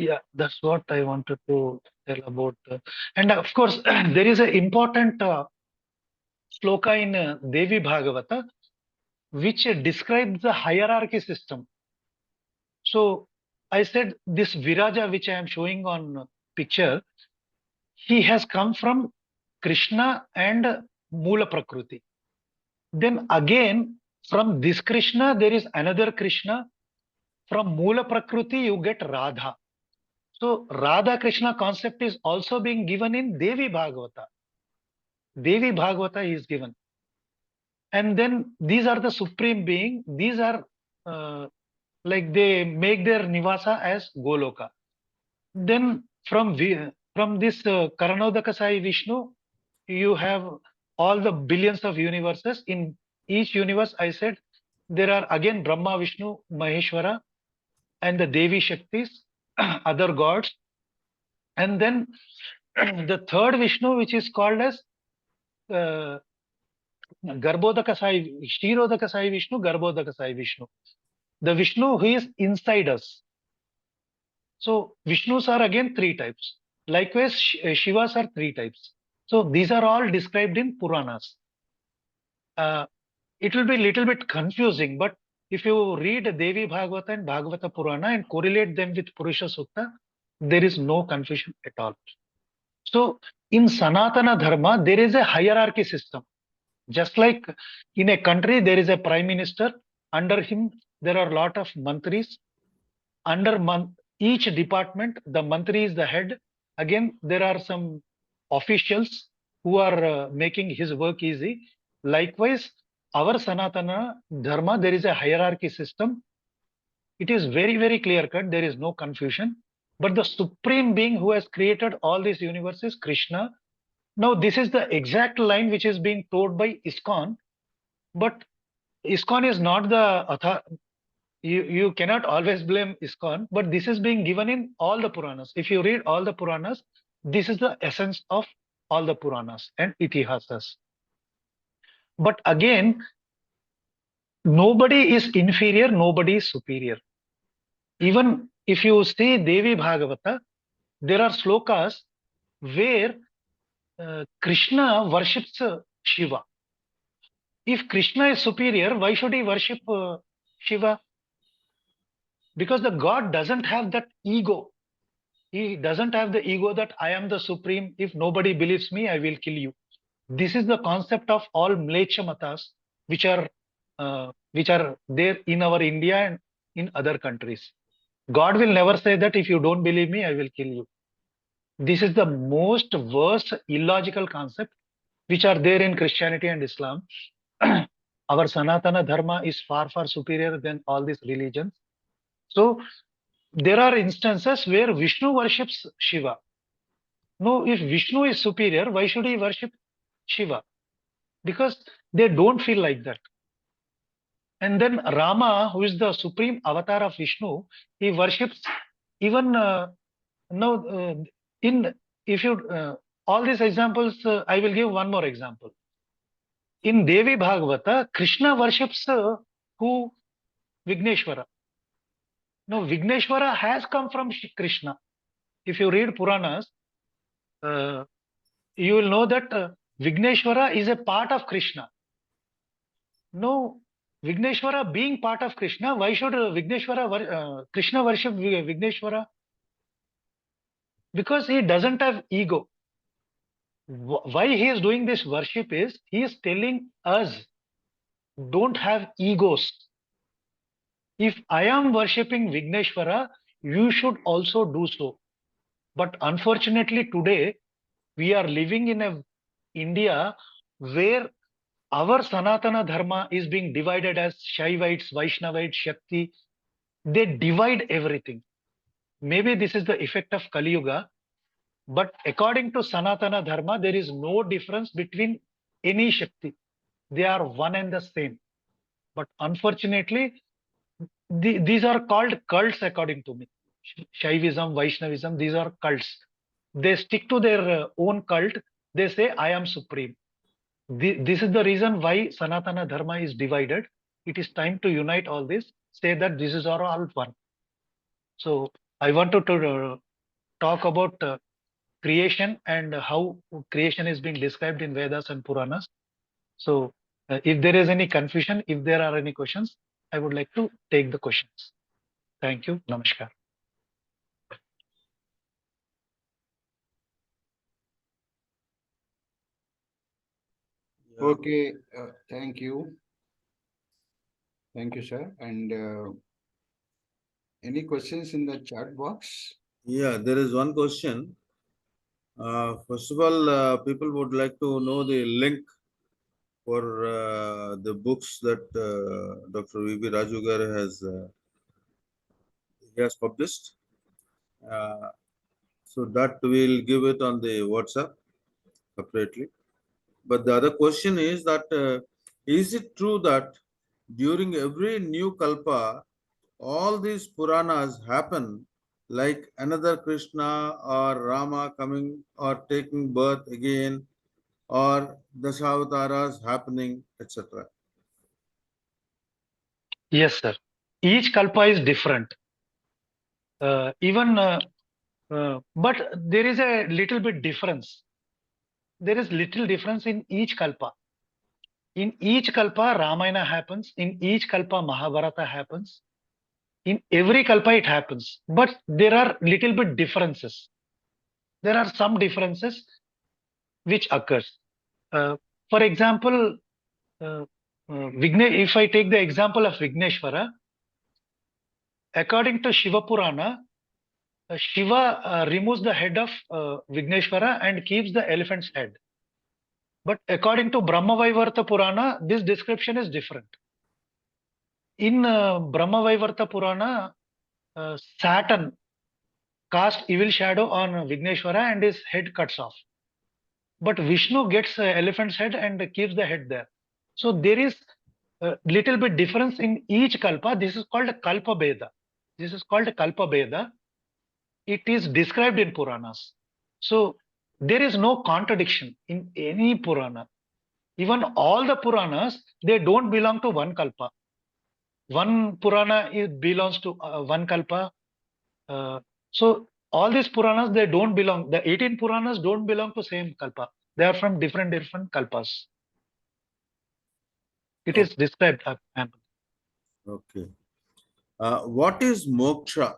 Yeah, that's what I wanted to tell about. And of course, there is an important sloka in Devi Bhagavata, which describes the hierarchy system. So I said this Viraja, which I am showing on picture, he has come from Krishna and Mula Prakriti. Then again, from this Krishna, there is another Krishna. From Mula Prakriti, you get Radha. So Radha Krishna concept is also being given in Devi Bhagavata. Devi Bhagavata is given. And then these are the supreme being. These are like they make their nivasa as Goloka. Then from this Karanodaka Sai Vishnu, you have all the billions of universes. In each universe, I said, there are again Brahma, Vishnu, Maheshwara, and the Devi Shaktis, other gods. And then the third Vishnu, which is called as Garbhodaka Sai, Shirodaka Sai Vishnu, Garbhodaka Sai Vishnu. The Vishnu who is inside us. So Vishnus are again three types. Likewise, Shivas are three types. So these are all described in Puranas. It will be a little bit confusing, but if you read Devi Bhagavata and Bhagavata Purana and correlate them with Purusha Sukta, there is no confusion at all. So in Sanatana Dharma, there is a hierarchy system. Just like in a country, there is a prime minister. Under him, there are a lot of mantris. Under each department, the mantri is the head. Again, there are some officials who are making his work easy. Likewise, our Sanatana Dharma, there is a hierarchy system. It is very, very clear cut. There is no confusion. But the supreme being who has created all these universes, Krishna. Now, this is the exact line which is being told by ISKCON. But ISKCON is not the you cannot always blame ISKCON, but this is being given in all the Puranas. If you read all the Puranas, this is the essence of all the Puranas and Itihasas. But again, nobody is inferior, nobody is superior. Even if you see Devi Bhagavata, there are slokas where Krishna worships Shiva. If Krishna is superior, why should he worship Shiva? Because the God doesn't have that ego. He doesn't have the ego that I am the supreme. If nobody believes me, I will kill you. This is the concept of all Mlecha Matas, which are there in our India and in other countries. God will never say that if you don't believe me, I will kill you. This is the most worst illogical concept which are there in Christianity and Islam. Our Sanatana Dharma is far, far superior than all these religions. So there are instances where Vishnu worships Shiva. No, if Vishnu is superior, why should he worship Shiva? Because they don't feel like that. And then Rama, who is the supreme avatar of Vishnu, he worships even if you all these examples, I will give one more example. In Devi Bhagavata, Krishna worships who? Vigneshwara. No, Vigneshwara has come from Krishna. If you read Puranas, you will know that Vigneshwara is a part of Krishna. No, Vigneshwara being part of Krishna, why should Krishna worship Vigneshwara? Because he doesn't have ego. Why he is doing this worship is, he is telling us, don't have egos. If I am worshipping Vigneshwara, you should also do so. But unfortunately today, we are living in a India where our Sanatana Dharma is being divided as Shaivites, Vaishnavites, Shakti. They divide everything. Maybe this is the effect of Kali Yuga, but according to Sanatana Dharma, there is no difference between any Shakti. They are one and the same. But unfortunately, these are called cults according to me. Shaivism, Vaishnavism, these are cults. They stick to their own cult. They say, I am supreme. This is the reason why Sanatana Dharma is divided. It is time to unite all this, say that this is all one. So I wanted to talk about creation and how creation is being described in Vedas and Puranas. So if there is any confusion, if there are any questions, I would like to take the questions. Thank you. Namaskar. Okay, thank you. Thank you, sir. And any questions in the chat box? Yeah, there is one question. First of all, people would like to know the link for the books that Dr. VB Raju gar has published. So that we'll give it on the WhatsApp separately. But the other question is that is it true that during every new kalpa, all these Puranas happen like another Krishna or Rama coming or taking birth again, or Dashavataras happening, etc.? Yes, sir. Each kalpa is different. But there is a little bit difference. There is little difference in each kalpa. In each kalpa, Ramayana happens. In each kalpa, Mahabharata happens. In every kalpa, it happens. But there are little bit differences. There are some differences which occurs. For example, if I take the example of Vigneshwara, according to Shiva Purana, Shiva removes the head of Vigneshwara and keeps the elephant's head. But according to Brahma Purana, this description is different. In Brahma Purana, Saturn cast evil shadow on Vigneshwara and his head cuts off. But Vishnu gets elephant's head and keeps the head there. So there is a little bit difference in each kalpa. This is called Kalpa Veda. This is called Kalpa Veda. It is described in Puranas. So there is no contradiction in any Purana. Even all the Puranas, they don't belong to one kalpa. One Purana belongs to one kalpa. So all these Puranas, they don't belong. The 18 Puranas don't belong to same kalpa. They are from different kalpas. It is described. Okay. What is moksha?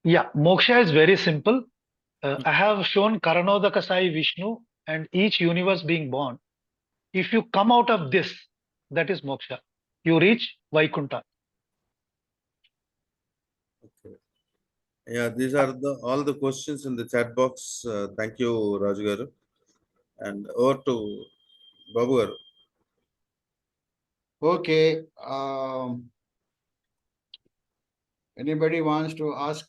Yeah, moksha is very simple. I have shown Karanodaka Sai Vishnu and each universe being born. If you come out of this, that is moksha. You reach Vaikunta. Okay. Yeah, these are all the questions in the chat box. Thank you, Raju garu. And over to Babu garu. Okay. Anybody wants to ask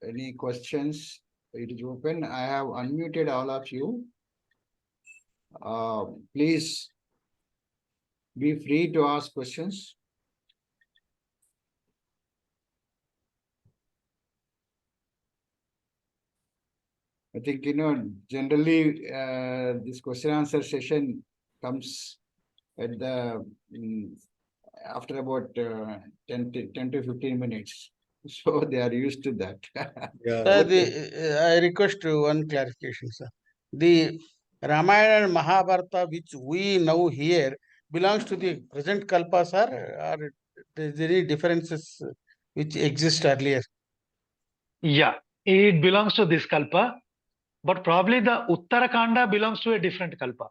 any questions? It is open. I have unmuted all of you. Please be free to ask questions. I think, generally, this question answer session comes at the after about 10 to 15 minutes. So they are used to that. Yeah. I request one clarification, sir. The Ramayana and Mahabharata, which we now hear, belongs to the present Kalpa, sir, or is there any differences which exist earlier? Yeah, it belongs to this Kalpa, but probably the Uttarakanda belongs to a different Kalpa.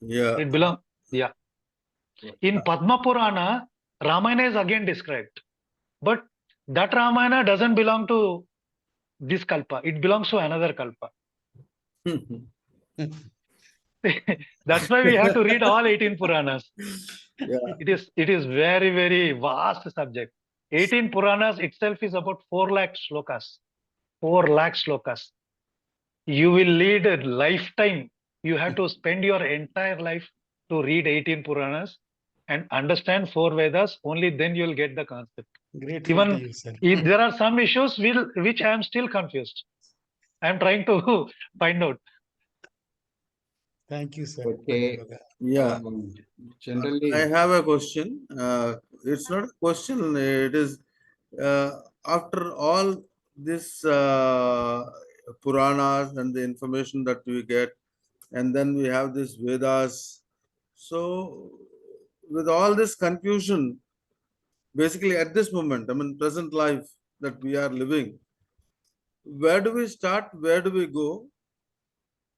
Yeah. It belongs, yeah. In Padma Purana, Ramayana is again described, but that Ramayana doesn't belong to this Kalpa. It belongs to another Kalpa. That's why we have to read all 18 Puranas. Yeah. It is very, very vast subject. 18 Puranas itself is about 4 lakh slokas. 4 lakh slokas. You will lead a lifetime. You have to spend your entire life to read 18 Puranas and understand 4 Vedas. Only then you will get the concept. Great. Even if there are some issues which I am still confused. I am trying to find out. Thank you, sir. Okay. Yeah. Generally, I have a question. It's not a question. It is after all this Puranas and the information that we get, and then we have this Vedas. So, with all this confusion, basically at this moment, I mean, present life that we are living, where do we start? Where do we go?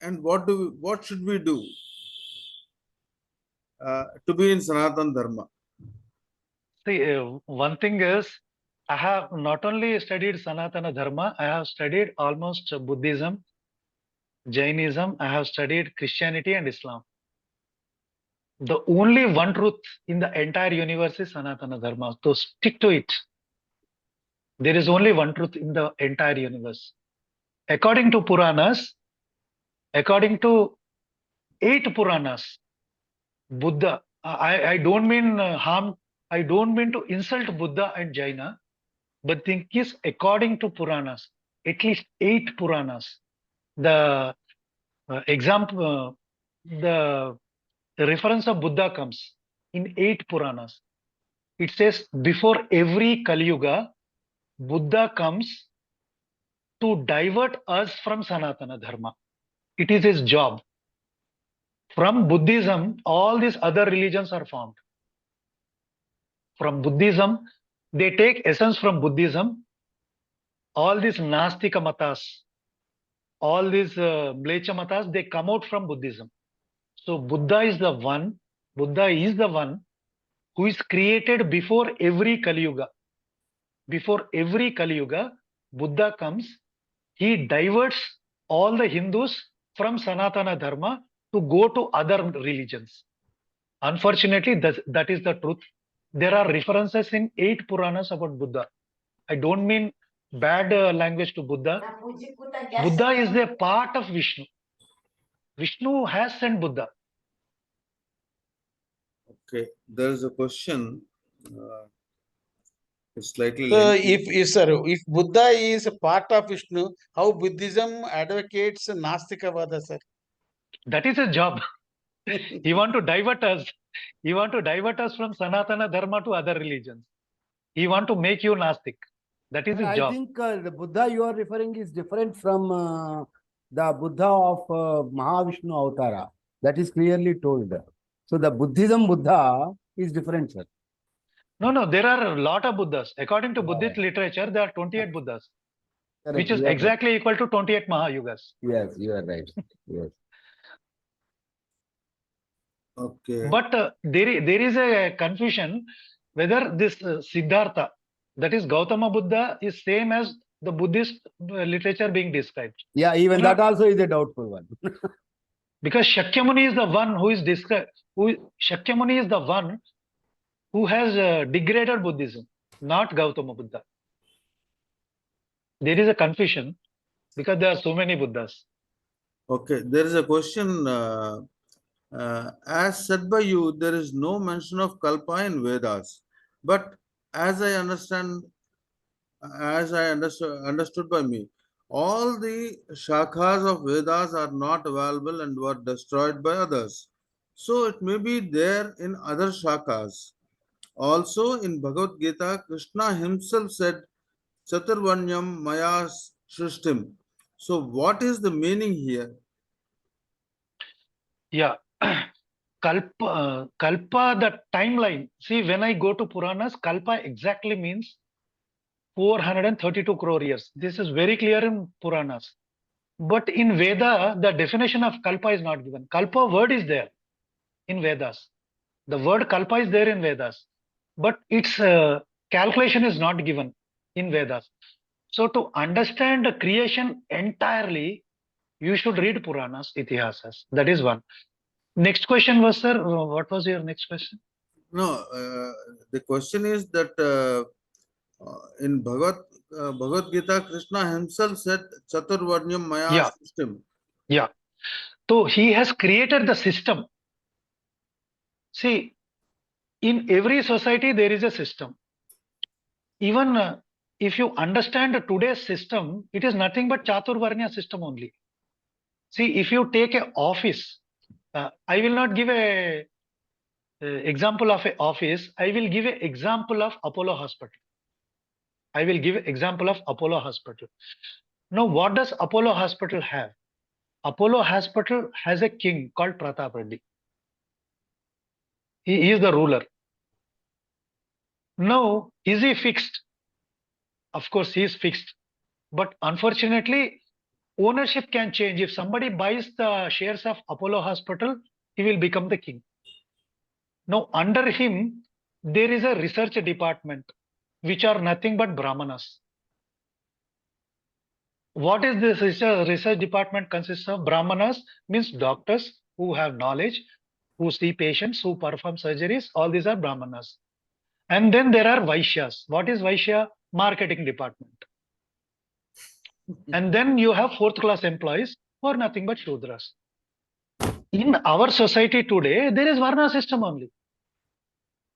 And what should we do to be in Sanatana Dharma? See, one thing is, I have not only studied Sanatana Dharma, I have studied almost Buddhism, Jainism, I have studied Christianity and Islam. The only one truth in the entire universe is Sanatana Dharma. So stick to it. There is only one truth in the entire universe. According to Puranas, according to 8 Puranas, Buddha, I don't mean harm, I don't mean to insult Buddha and Jaina, but thing is, according to Puranas, at least 8 Puranas, the example, the reference of Buddha comes in 8 Puranas. It says, before every Kali Yuga, Buddha comes to divert us from Sanatana Dharma. It is his job. From Buddhism, all these other religions are formed. From Buddhism, they take essence from Buddhism. All these Nastika matas, all these Mlecha matas, they come out from Buddhism. So Buddha is the one who is created before every Kali Yuga. Before every Kali Yuga, Buddha comes, he diverts all the Hindus from Sanatana Dharma to go to other religions. Unfortunately, that is the truth. There are references in 8 Puranas about Buddha. I don't mean bad language to Buddha. Buddha is a part of Vishnu. Vishnu has sent Buddha. Okay, there is a question. It's slightly So, lengthy. if Buddha is a part of Vishnu, how Buddhism advocates Nastikavada, sir? That is his job. He want to divert us. He want to divert us from Sanatana Dharma to other religions. He want to make you Nastik. That is his job. I think the Buddha you are referring is different from the Buddha of Mahavishnu Avatara. That is clearly told. So the Buddhism Buddha is different, sir. No, there are a lot of Buddhas. According to Buddhist literature, there are 28 Buddhas, Correct. which is exactly equal to 28 Mahayugas. Yes, you are right. Yes. Okay. But there is a confusion whether this Siddhartha, that is Gautama Buddha, is same as the Buddhist literature being described. Yeah, even that also is a doubtful one. Because Shakyamuni is the one who is described. Shakyamuni is the one who has degraded Buddhism, not Gautama Buddha. There is a confusion because there are so many Buddhas. Okay, there is a question. As said by you, there is no mention of Kalpa in Vedas. But as I understand, understood by me, all the shakhas of Vedas are not available and were destroyed by others. So it may be there in other shakhas. Also in Bhagavad Gita, Krishna himself said, Chaturvanyam Maya Shrishtim. So what is the meaning here? Yeah. Kalpa, the timeline. See, when I go to Puranas, Kalpa exactly means 432 crore years. This is very clear in Puranas. But in Veda, the definition of Kalpa is not given. Kalpa word is there in Vedas. The word Kalpa is there in Vedas. But its calculation is not given in Vedas. So to understand the creation entirely, you should read Puranas, Itihasas. That is one. Next question was, sir, what was your next question? No, the question is that in Bhagavad Gita, Krishna himself said, Chaturvarnyam Maya Yeah. Shrishtim. Yeah. So he has created the system. See, in every society, there is a system. Even if you understand today's system, it is nothing but Chaturvarnya system only. See, if you take an office, I will not give a example of an office. I will give an example of Apollo Hospital. I will give an example of Apollo Hospital. Now, what does Apollo Hospital have? Apollo Hospital has a king called Pratap Reddy. He is the ruler. Now, is he fixed? Of course, he is fixed. But unfortunately, ownership can change. If somebody buys the shares of Apollo Hospital, he will become the king. Now, under him, there is a research department, which are nothing but Brahmanas. What is this research department consists of? Brahmanas means doctors who have knowledge, who see patients, who perform surgeries. All these are Brahmanas. And then there are Vaishyas. What is Vaishya? Marketing department. And then you have fourth class employees who are nothing but Shudras. In our society today, there is Varna system only.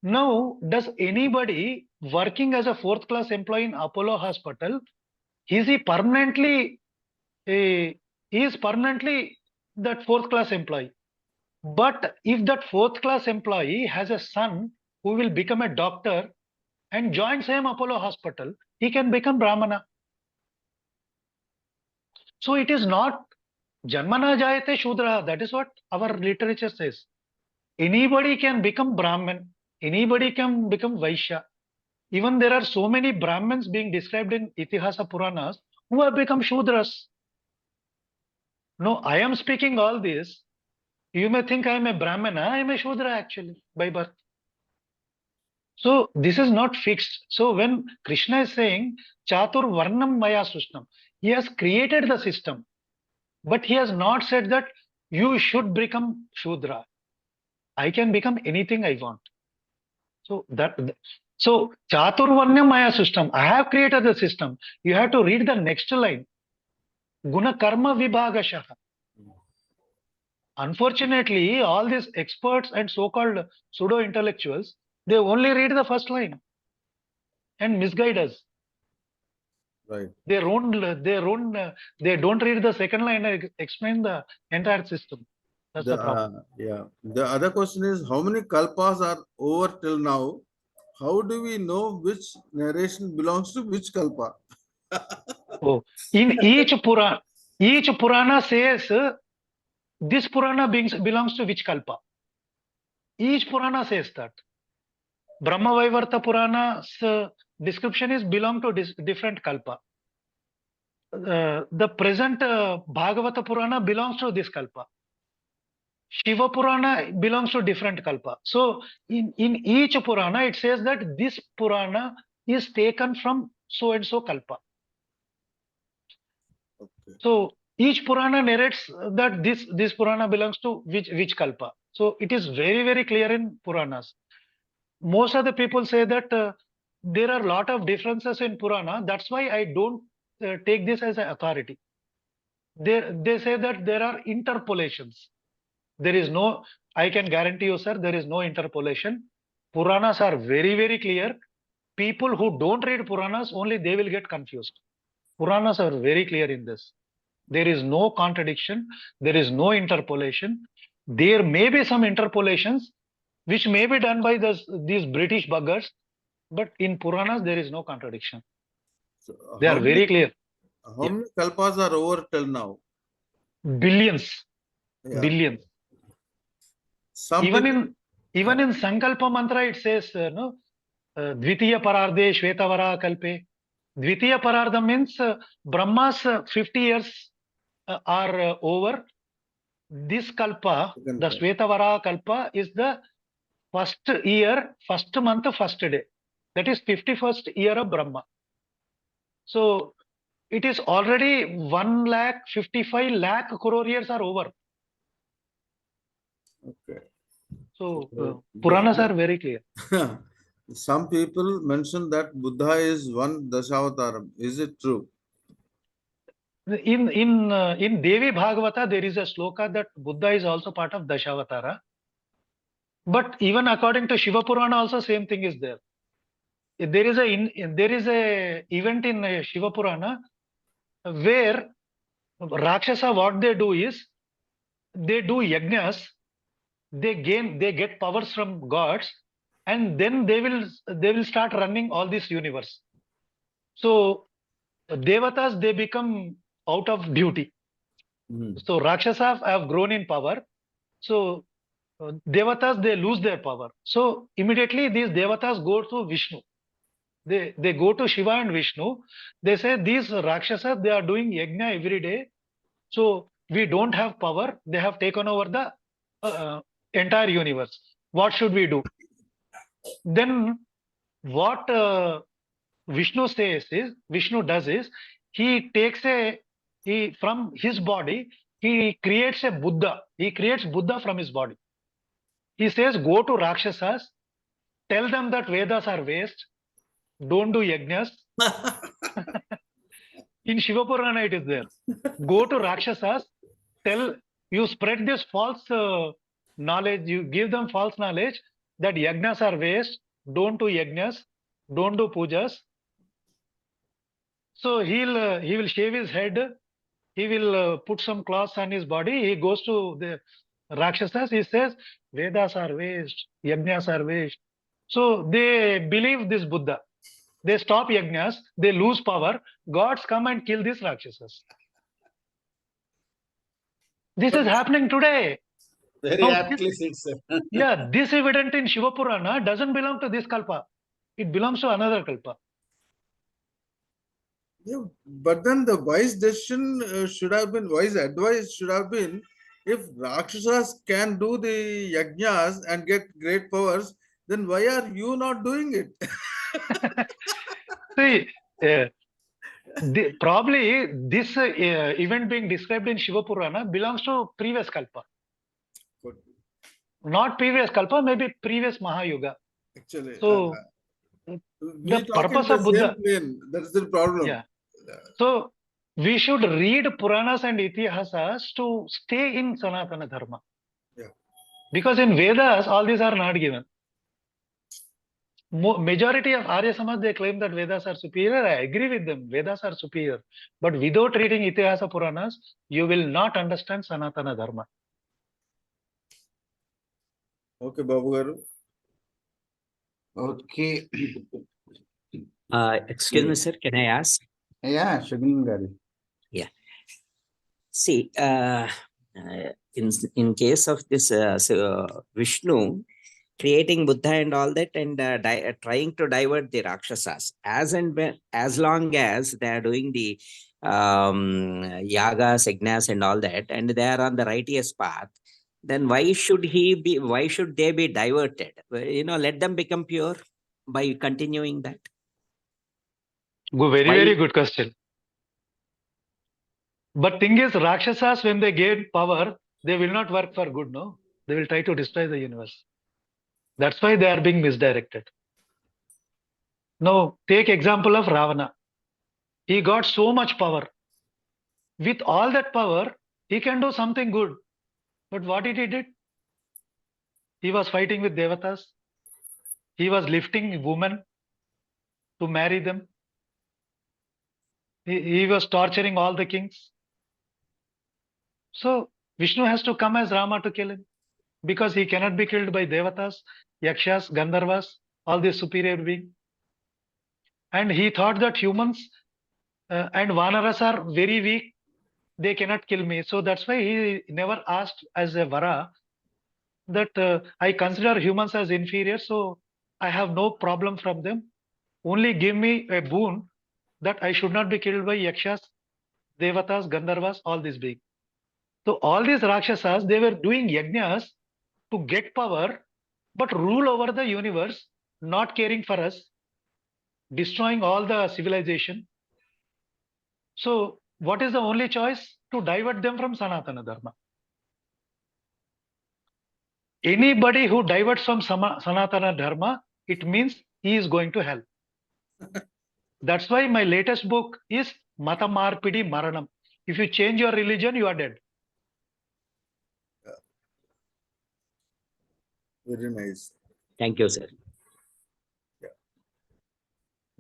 Now, does anybody working as a fourth class employee in Apollo Hospital, is he permanently, he is permanently that fourth class employee? But if that fourth class employee has a son who will become a doctor and join same Apollo Hospital, he can become Brahmana. So it is not Janmana Jayate Shudra. That is what our literature says. Anybody can become Brahmin. Anybody can become Vaishya. Even there are so many Brahmins being described in Itihasa Puranas who have become Shudras. No, I am speaking all this. You may think I am a Brahmana. I am a Shudra actually by birth. So this is not fixed. So when Krishna is saying Chatur Varnam Maya Sushnam, he has created the system. But he has not said that you should become Shudra. I can become anything I want. So Chaturvanya Maya system. I have created the system. You have to read the next line. Guna Karma Vibhagashaha. Unfortunately, all these experts and so-called pseudo-intellectuals, they only read the first line and misguide us. Right. They don't read the second line and explain the entire system. That's the problem. Yeah. The other question is, how many kalpas are over till now? How do we know which narration belongs to which kalpa? Oh, in each Purana says this Purana belongs to which kalpa. Each Purana says that. Brahma Vaivarta Purana's description is belong to different kalpa. The present Bhagavata Purana belongs to this kalpa. Shiva Purana belongs to different kalpa. So in each Purana, it says that this Purana is taken from so and so kalpa. Okay. So each Purana narrates that this Purana belongs to which kalpa. So it is very, very clear in Puranas. Most of the people say that there are a lot of differences in Purana. That's why I don't take this as an authority. They say that there are interpolations. There is no, I can guarantee you, sir, there is no interpolation. Puranas are very, very clear. people who don't read Puranas, only they will get confused. Puranas are very clear in this. There is no contradiction. There is no interpolation. There may be some interpolations which may be done by these British buggers, but in Puranas there is no contradiction. So They are very clear. How many kalpas are over till now? Billions. Yeah. Billions. Some Even people- in Sankalpa mantra it says Dvitiya Pararde Shvetavara Kalpe. Dvitiya Pararda means Brahma's 50 years are over. This Kalpa, Second the one. Shvetavara Kalpa, is the first year, first month, first day. That is 51st year of Brahma. So it is already 1,55,000 lakh crore years are over. Okay. So So, Puranas the- are very clear. Some people mention that Buddha is one Dashavataram. Is it true? In Devi Bhagavata, there is a sloka that Buddha is also part of Dashavatara. But even according to Shiva Purana, also same thing is there. There is a event in Shiva Purana where Rakshasa, what they do is they do yajnas, they get powers from gods, and then they will start running all this universe. So Devatas, they become out of duty. Hmm. So Rakshasa have grown in power. So Devatas, they lose their power. So immediately these Devatas go to Vishnu. They go to Shiva and Vishnu. They say these Rakshasas, they are doing yajna every day. So we don't have power. They have taken over the entire universe. What should we do? Then what Vishnu does is he takes from his body, he creates a Buddha. He creates Buddha from his body. He says, go to Rakshasas, tell them that Vedas are waste, don't do yajnas. In Shiva Purana it is there. Go to Rakshasas, you spread this false knowledge, you give them false knowledge that yajnas are waste, don't do yajnas, don't do pujas. So he will shave his head, he will put some cloths on his body, he goes to the Rakshasas, he says, Vedas are waste, yajnas are waste. So they believe this Buddha. They stop yajnas, they lose power, gods come and kill these Rakshasas. This is happening today. Very Now, aptly said, sir. Yeah, this evident in Shiva Purana doesn't belong to this Kalpa. It belongs to another Kalpa. Yeah, but then the wise decision wise advice should have been, if Rakshasas can do the yajnas and get great powers, then why are you not doing it? See, probably this event being described in Shiva Purana belongs to previous Kalpa. Not previous Kalpa, maybe previous Mahayuga. Actually, So, we the talk in purpose the of Buddha. same plane. That's the problem. Yeah. So, we should read Puranas and Itihasas to stay in Sanatana Dharma. Yeah. Because in Vedas, all these are not given. Majority of Arya Samaj, they claim that Vedas are superior. I agree with them. Vedas are superior. But without reading Itihasa Puranas, you will not understand Sanatana Dharma. Okay, Babu Garu. Okay. Excuse me, sir, can I ask? Yeah, Shagun Garu. See, in case of this Vishnu creating Buddha and all that, and trying to divert the Rakshasas, as long as they are doing the yagas, yajnas and all that, and they are on the righteous path, then why should they be diverted? Let them become pure by continuing that. Very good question. But thing is, Rakshasas, when they gain power, they will not work for good, no? They will try to destroy the universe. That's why they are being misdirected. Now, take example of Ravana. He got so much power. With all that power, he can do something good. But what did he do? He was fighting with Devatas. He was lifting women. to marry them. He was torturing all the kings. So Vishnu has to come as Rama to kill him, because he cannot be killed by Devatas, Yakshas, Gandharvas, all these superior beings. And he thought that humans and Vanaras are very weak, they cannot kill me. So that's why he never asked as a Vara that I consider humans as inferior, so I have no problem from them. Only give me a boon that I should not be killed by Yakshas, Devatas, Gandharvas, all these beings. So all these Rakshasas, they were doing yajnas to get power, but rule over the universe, not caring for us, destroying all the civilization. So what is the only choice? To divert them from Sanatana Dharma. Anybody who diverts from Sanatana Dharma, it means he is going to hell. That's why my latest book is Mata Marpidi Maranam. If you change your religion, you are dead. Very nice. Thank you, sir.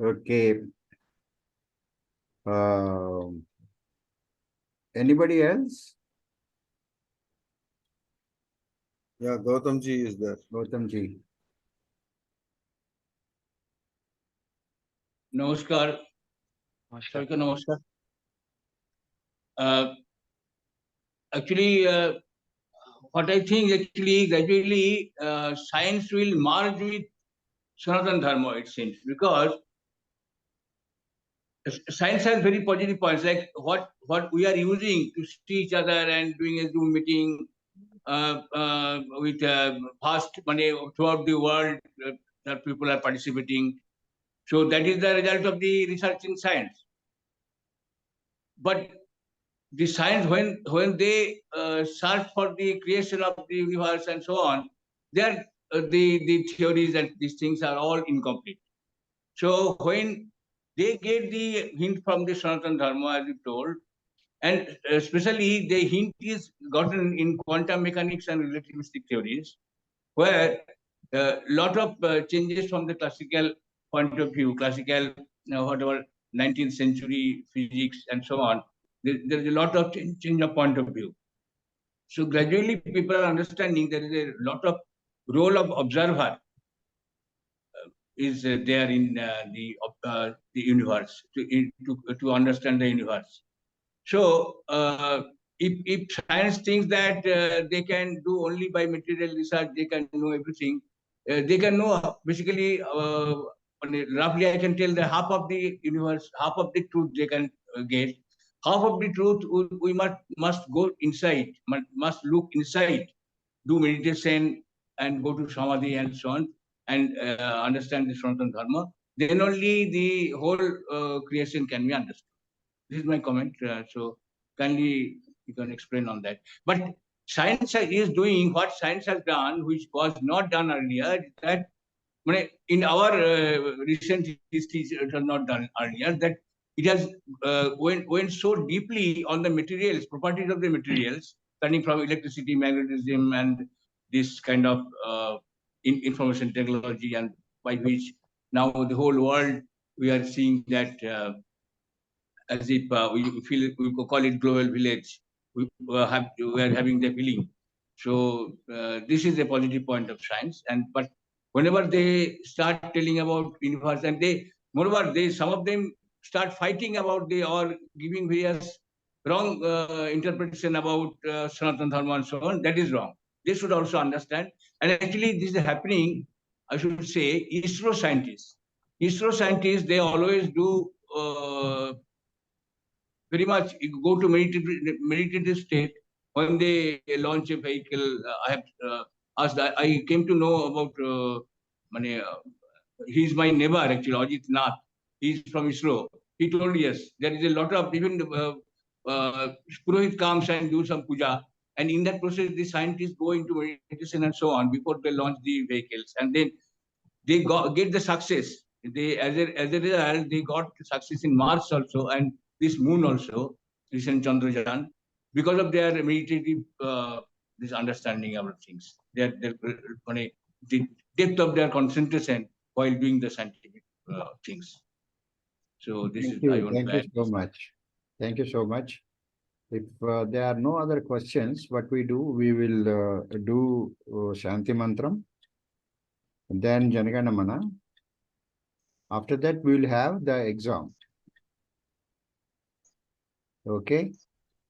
Okay. Anybody else? Yeah, Gautamji is there. Gautamji. Namaskar. Namaskar. Sarka namaskar. Actually, what I think actually gradually science will merge with Sanatana Dharma, it seems, because science has very positive points, like what we are using to see each other and doing a Zoom meeting with vast money throughout the world that people are participating. So that is the result of the research in science. But the science, when they search for the creation of the universe and so on, the theories and these things are all incomplete. So when they get the hint from the Sanatana Dharma, as you told, and especially the hint is gotten in quantum mechanics and relativistic theories, where a lot of changes from the classical point of view, classical, whatever, 19th century physics and so on, there's a lot of change of point of view. So gradually people are understanding there is a lot of role of observer is there in the universe to understand the universe. So if science thinks that they can do only by material research, they can know everything. They can know basically roughly. I can tell the half of the universe, half of the truth they can get. Half of the truth we must go inside, must look inside, do meditation and go to samadhi and so on, and understand the Sanatana Dharma. Then only the whole creation can be understood. This is my comment. So kindly you can explain on that. But science is doing what science has done, which was not done earlier. That in our recent history, it was not done earlier. That it has went so deeply on the materials, properties of the materials, starting from electricity, magnetism, and this kind of information technology, and by which now the whole world we are seeing that. As if we call it global village. We are having the feeling. So this is a positive point of science. But whenever they start telling about universe, and moreover some of them start fighting about or giving various wrong interpretation about Sanatana Dharma and so on, that is wrong. They should also understand. And actually this is happening, I should say, ISRO scientists, they always do very much go to meditative state when they launch a vehicle. I have asked. I came to know about. He's my neighbor actually, Ajit Nath. He's from ISRO. He told yes, there is a lot of even Purohit comes and do some puja, and in that process the scientists go into meditation and so on before they launch the vehicles, and then they get the success. They as a result they got success in Mars also and this moon also, recent Chandrayaan, because of their meditative this understanding of things. The depth of their concentration while doing the scientific things. So this Thank is I you. want to Thank you add so this. much. Thank you so much. If there are no other questions, what we do, we will do Shanti Mantram, then Janaganamana. After that, we will have the exam. Okay.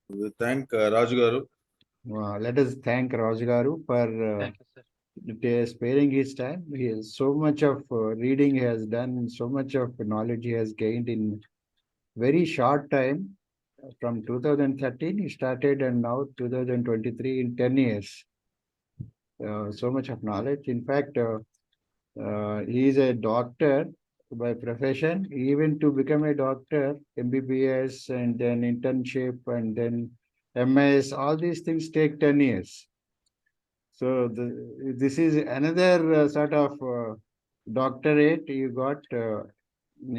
We thank Raju Garu. Let us thank Raju Garu for Thank you, sir. sparing his time. He has so much of reading he has done, so much of knowledge he has gained in very short time. From 2013 he started and now 2023, in 10 years. So much of knowledge. In fact, he is a doctor by profession. Even to become a doctor, MBBS and then internship and then MS, all these things take 10 years. So this is another sort of doctorate you got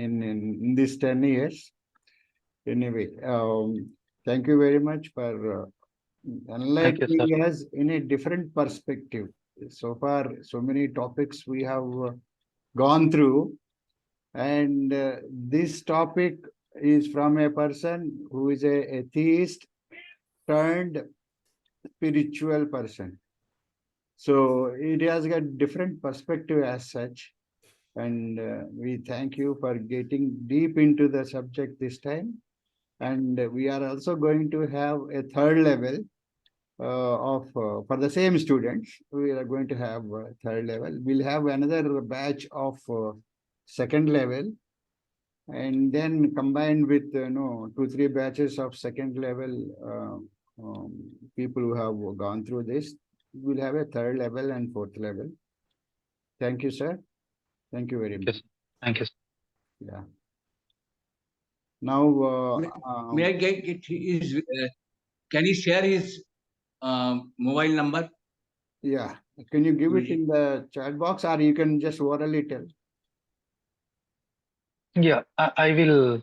in these 10 years. Anyway, thank you very much for Thank you, sir. enlightening us in a different perspective. So far, so many topics we have gone through, and this topic is from a person who is a atheist turned spiritual person. So it has got different perspective as such. And we thank you for getting deep into the subject this time. And we are also going to have a third level for the same students. We are going to have third level. We'll have another batch of second level, and then combined with 2-3 batches of second level people who have gone through this. We'll have a third level and fourth level. Thank you, sir. Thank you very much. Yes. Thank you, sir. Yeah. Now, May I get his? Can he share his mobile number? yeah. Can you give it in the chat box, or you can just orally tell? Yeah, I will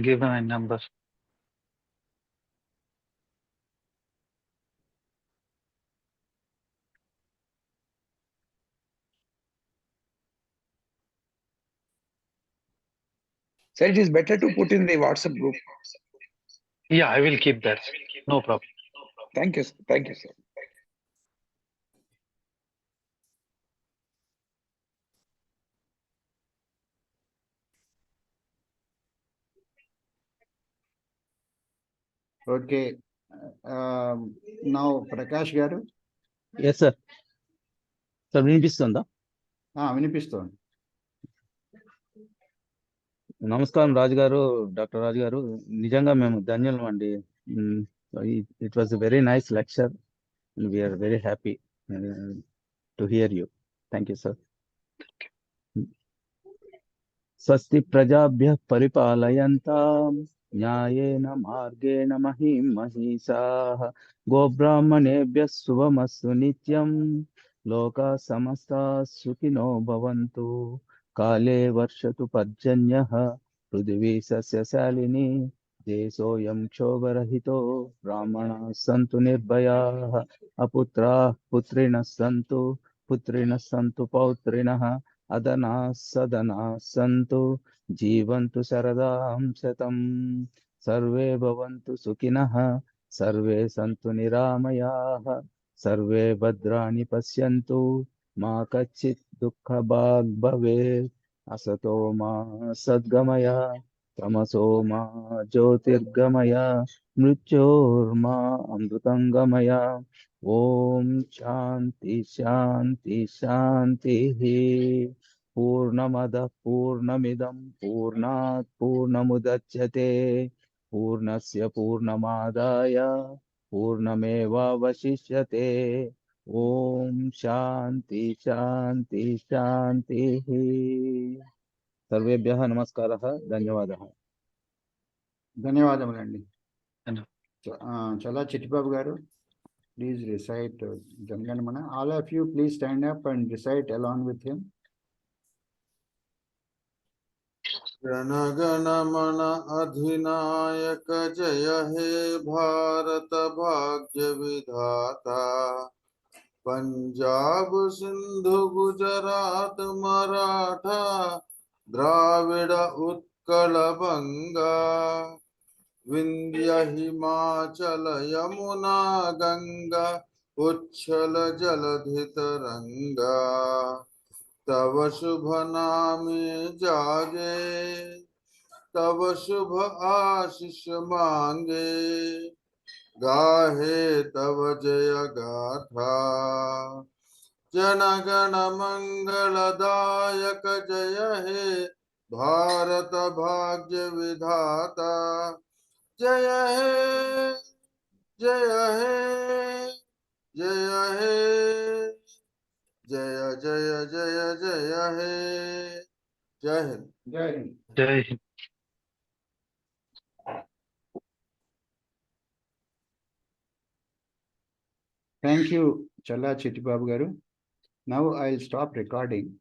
give my number. So it is better to put in the WhatsApp group. Yeah, I will keep that. No problem. Thank you, sir. Thank you, sir. Okay. Now, Prakash garu. Yes sir sir వినిపిస్తుందా? వినిపిస్తోంది. నమస్కారం రాజు గారు, doctor రాజు గారు. నిజంగా మేము ధన్యులం అండి. It was very nice lecture. We are very happy to hear you. Thank you sir. స్వస్తి ప్రజాభ్యః పరిపాలయంతాం న్యాయేన మార్గేణ మహిం మహీషాః గోబ్రాహ్మణేభ్యः శుభమస్తు నిత్యం లోకా సమస్తాః సుఖినో భవంతు కాలే వర్షతు పర్జన్యః పృథివీ సస్యశాలినీ దేశోऽयं క్షోభరహితో బ్రాహ్మణాः సంతు నిర్భయాः అపుత్రాः పుత్రిణः సంతు పౌత్రిణः అదనా సదనా సంతు జీవంతు శరదాం శతం సర్వే భవంతు సుఖినః సర్వే సంతు నిరామయాః సర్వే భద్రాణి పశ్యంతు మా కచ్చిత్ దుఃఖభాగ్ భవేత్ అసతో మా సద్గమయ తమసో మా జ్యోతిర్గమయ మృత్యోర్మా అమృతంగమయ. ఓం శాంతి శాంతి శాంతి. పూర్ణమద పూర్ణమిదం పూర్ణాత్ పూర్ణముదచ్యతే పూర్ణస్య పూర్ణమాదాయ పూర్ణమేవావశిష్యతే. ఓం శాంతి శాంతి శాంతి. సర్వేభ్యః నమస్కారః, ధన్యవాదः. ధన్యవాదములండి. ధన్యవాదాలు. చాలా చిట్టిబాబు గారు, please recite Janganamana. All of you, please stand up and recite along with him. Jana Gana Mana अधिनायक जय हे भारत भाग्य विधाता Punjab Sindhu Gujarat Maratha Dravida Utkala Banga, Vindhya Himachala Yamuna Ganga, Uchchala Jaladhita Ranga, Tava Shubha Name Jage, Tava Shubha Ashish Mange, Gahe Tava Jaya Gatha, Jana Gana Mangala Dayaka Jaya He, Bharata Bhagya Vidhata, Jaya He, Jaya He, Jaya He, Jaya Jaya Jaya Jaya He, Jai Hind. Jai Hind. Jai Hind. Thank you, Challa Chittibabu Garu. Now I'll stop recording.